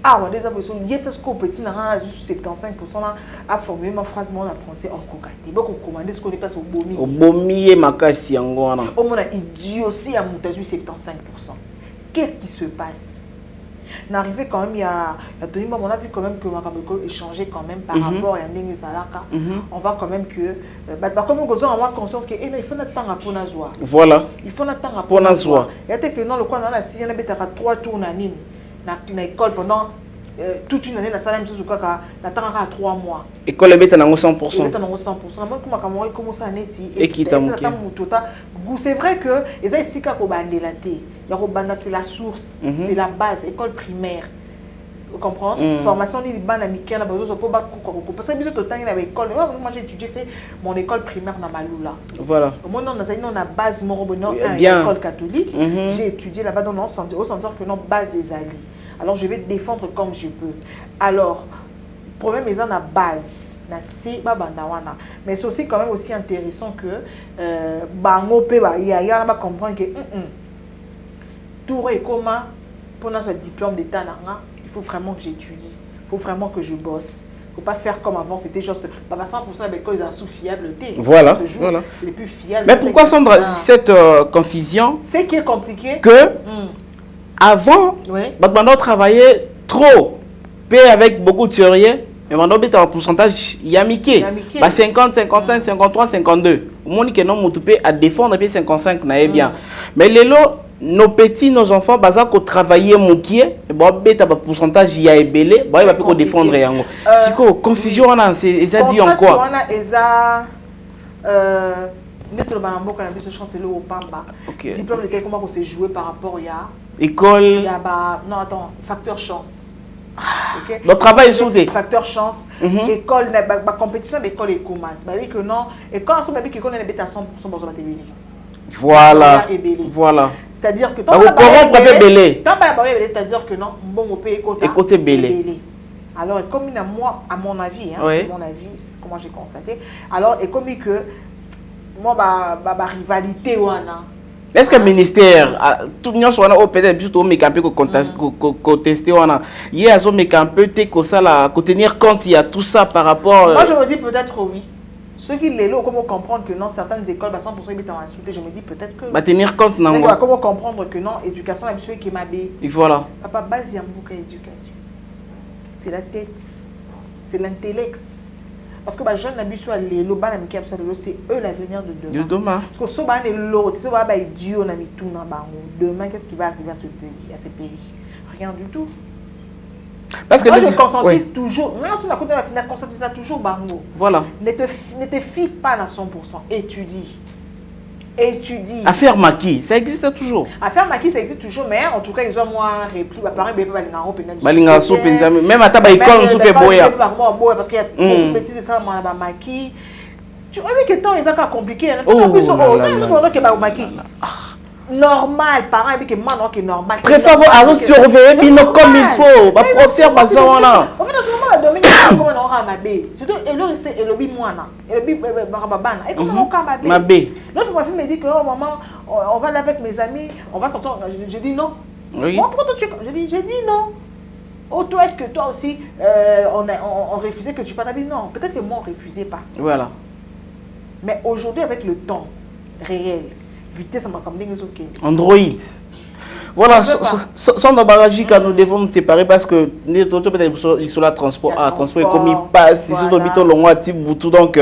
[SPEAKER 1] Ah, on a déjà besoin de ce qu'on peut dire, 75% à former ma phrase en français en cocaté. Beaucoup commander ce qu'on est passé au bomi.
[SPEAKER 5] Au bomi et makasi angona.
[SPEAKER 1] Au moins, il aussi à monter 75%. Qu'est-ce qui se passe? N'arrivé quand même, il y a on a vu quand même que ma échanger quand même par rapport à Ndenge Zalaka. On voit quand même que, comme on a avoir conscience qu'il faut notre temps à Ponazwa.
[SPEAKER 5] Voilà.
[SPEAKER 1] Il faut notre temps à Ponazwa. Il y a que non, le coin dans la 6e, il y a 3 tours dans l'école pendant toute une année, la salle de à 3 mois.
[SPEAKER 5] École est à 100%.
[SPEAKER 1] C'est vrai que c'est la source, c'est la base, école primaire. Vous comprenez? Formation de l'Iban parce que école. Moi j'ai étudié, fait mon école primaire dans Maloula.
[SPEAKER 5] Voilà.
[SPEAKER 1] Moi on a base
[SPEAKER 5] bien.
[SPEAKER 1] École catholique. J'ai étudié là-bas dans au sens que non base des alliés. Alors je vais défendre comme je peux. Alors problème est dans la base. Mais c'est aussi quand même aussi intéressant que il y a comprendre que tout est comment pour notre diplôme d'état, il faut vraiment que j'étudie, il faut vraiment que je bosse. Il ne faut pas faire comme avant, c'était juste 100% de l'école, ils ont sous-fiabilité.
[SPEAKER 5] Voilà,
[SPEAKER 1] voilà. C'est les plus fiables.
[SPEAKER 5] Mais pourquoi, Sandra, cette confusion?
[SPEAKER 1] Ce qui est compliqué.
[SPEAKER 5] Que avant, on travaillait trop, avec beaucoup de théories. Mais maintenant, il y a un pourcentage yamiqué. 50, 55, 53, 52. Au moins, il y a un à défendre, et puis 55, bien. Mais les lots, nos petits, nos enfants, ils ont travaillé moukier, et bon, il y a un pourcentage yamibélé, ils vont défendre. C'est quoi, confusion, c'est ça dit en quoi?
[SPEAKER 1] Diplôme de comment s'est joué par rapport à
[SPEAKER 5] école.
[SPEAKER 1] Non, attends, facteur chance.
[SPEAKER 5] Okay. Le travail est soudé.
[SPEAKER 1] Facteur chance. École, la compétition de l'école est comment? C'est que non. Et quand on se dit qu'on est à 100% besoin de télé.
[SPEAKER 5] Voilà. Voilà.
[SPEAKER 1] C'est-à-dire que
[SPEAKER 5] tant
[SPEAKER 1] c'est-à-dire que non, bon, on peut
[SPEAKER 5] écouter belé.
[SPEAKER 1] Alors, comme moi, à mon avis, c'est mon avis, c'est comment j'ai constaté. Alors, et comme que moi, ma rivalité,
[SPEAKER 5] est-ce que le ministère, tout le monde peut-être plutôt contester, il y a un peu tenir compte, il y a tout ça par rapport.
[SPEAKER 1] Moi, je me dis peut-être oui. Ceux qui les comment comprendre que non, certaines écoles, 100% ils mettent en insulté, je me dis peut-être que.
[SPEAKER 5] Tenir compte, non.
[SPEAKER 1] Comment comprendre que non, éducation, la qui m'a bé.
[SPEAKER 5] Et voilà.
[SPEAKER 1] Papa, base, il y a beaucoup d'éducation. C'est la tête, c'est l'intellect. Parce que les jeunes c'est eux l'avenir de demain. Parce que si l'autre, demain, qu'est-ce qui va arriver à ce pays? Rien du tout. Parce que moi, je conscientise toujours. Même si on a conscientisé ça toujours,
[SPEAKER 5] voilà.
[SPEAKER 1] Ne te fie pas à 100%. Étudie. Étudie.
[SPEAKER 5] Affaire maquis, ça existe toujours.
[SPEAKER 1] Affaire maquis, ça existe toujours, mais en tout cas, ils ont moins repris.
[SPEAKER 5] Même à ta école, on peut boire.
[SPEAKER 1] Parce qu'il y a beaucoup de bêtises, ça, maquis. Tu vois que temps, ils ont compliqué. Normal, parents avec que maintenant qui est normal.
[SPEAKER 5] Préfère vous surveiller bino comme il faut. Ba professeur baso là.
[SPEAKER 1] En fait, dans ce moment la domaine comment on aura ma bé. Surtout et le c'est et le bi moana. Et le bi barabana. Et comment on ka ma bé. Lorsque ma fille me dit que oh maman, on va aller avec mes amis, on va sortir. Je dis non.
[SPEAKER 5] Oui.
[SPEAKER 1] Moi pourquoi tu j'ai dit non. Oh toi est-ce que toi aussi on refusait que tu parles non, peut-être que moi on refusait pas.
[SPEAKER 5] Voilà.
[SPEAKER 1] Mais aujourd'hui avec le temps réel vitesse comme
[SPEAKER 5] Android. Voilà, sans emballage nous devons nous séparer parce que peut-être ils sont là transport comme ils passent, ils sont au long type boutou donc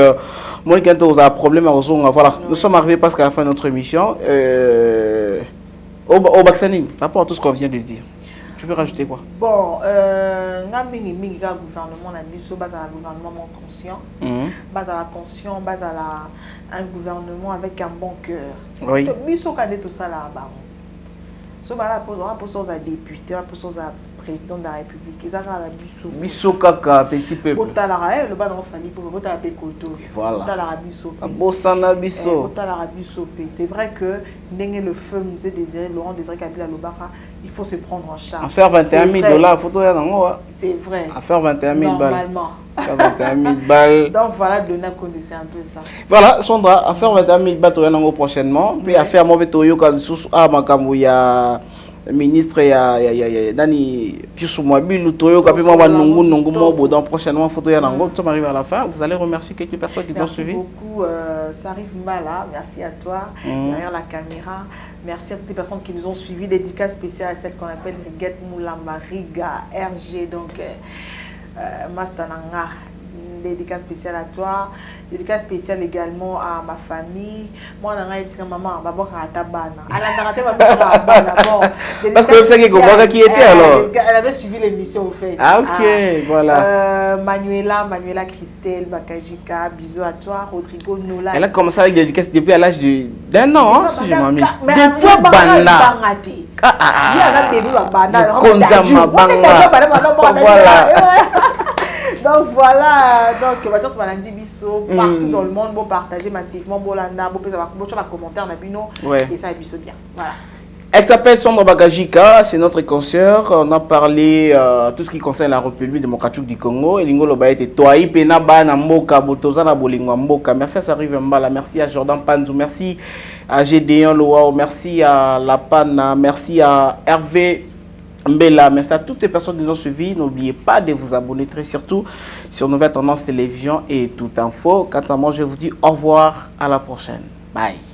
[SPEAKER 5] moi quand on a un problème à résoudre voilà, nous sommes arrivés parce qu'à la fin de notre émission au Baxani, par rapport à tout ce qu'on vient de dire. Tu peux rajouter quoi?
[SPEAKER 1] Bon, na mingi gouvernement na biso base à gouvernement conscient. Base à la conscient, base à un gouvernement avec un bon cœur.
[SPEAKER 5] Oui.
[SPEAKER 1] Biso quand tout ça là bas. So ba la pour aux députés, pour aux président de la République. Ils ont la biso.
[SPEAKER 5] Biso kaka petit peuple.
[SPEAKER 1] Botalara le ba dans fali pour botala pe koto.
[SPEAKER 5] Voilà.
[SPEAKER 1] Botalara biso.
[SPEAKER 5] Bosana biso.
[SPEAKER 1] Botalara biso pe. C'est vrai que ndenge le feu musée désiré Laurent Désiré Kabila Lobaka, il faut se prendre en charge.
[SPEAKER 5] En faire 21 000 $, photo ya nango.
[SPEAKER 1] C'est vrai.
[SPEAKER 5] À faire 21 000 balles.
[SPEAKER 1] Normalement.
[SPEAKER 5] 21 000 balles.
[SPEAKER 1] Donc voilà, donner à connaître c'est un peu ça.
[SPEAKER 5] Voilà, Sandra, à faire 21 000 balles prochainement. Puis à faire mauvais toyo quand sous makambo ya ministre ya Dani Piusou Mobile toyo kapi mwa nungu mobo dans prochainement photo ya nango. Nous sommes arrivés à la fin. Vous allez remercier quelques personnes qui t'ont suivi.
[SPEAKER 1] Merci beaucoup, ça arrive mal là. Merci à toi derrière la caméra. Merci à toutes les personnes qui nous ont suivis. Dédicace spéciale à celle qu'on appelle Riguette Moulamba Riga RG donc Mastananga. Dédicace spéciale à toi. Dédicace spéciale également à ma famille. Moi, je suis maman,
[SPEAKER 5] parce que c'est qui était alors.
[SPEAKER 1] Elle avait suivi l'émission au fait.
[SPEAKER 5] Ah ok, voilà.
[SPEAKER 1] Manuela Christelle Bakajika, bisous à toi. Rodrigo Nola.
[SPEAKER 5] Elle a commencé avec dédicace depuis à l'âge d'un an, si je m'en mis. Depuis Bana.
[SPEAKER 1] Donc voilà, donc maintenant c'est Malandi Bisso, partout dans le monde, bon partager massivement, bon landa, bon faire la commentaire, et ça Bisso bien. Voilà.
[SPEAKER 5] Elle s'appelle Sandra Bakajika, c'est notre consoeur. On a parlé tout ce qui concerne la République démocratique du Congo. Et Lingo Loba était Toaï, Penaba, Namboka, Botoza, Nabolingo, Mboka. Merci à Sarive Mbala, merci à Jordan Panzou, merci à Gédéon Loa, merci à La Pana, merci à Hervé Mbela, merci à toutes ces personnes qui nous ont suivis. N'oubliez pas de vous abonner très surtout sur Nouvelle Tendance Télévision et Tout Info. Quant à moi, je vous dis au revoir, à la prochaine. Bye.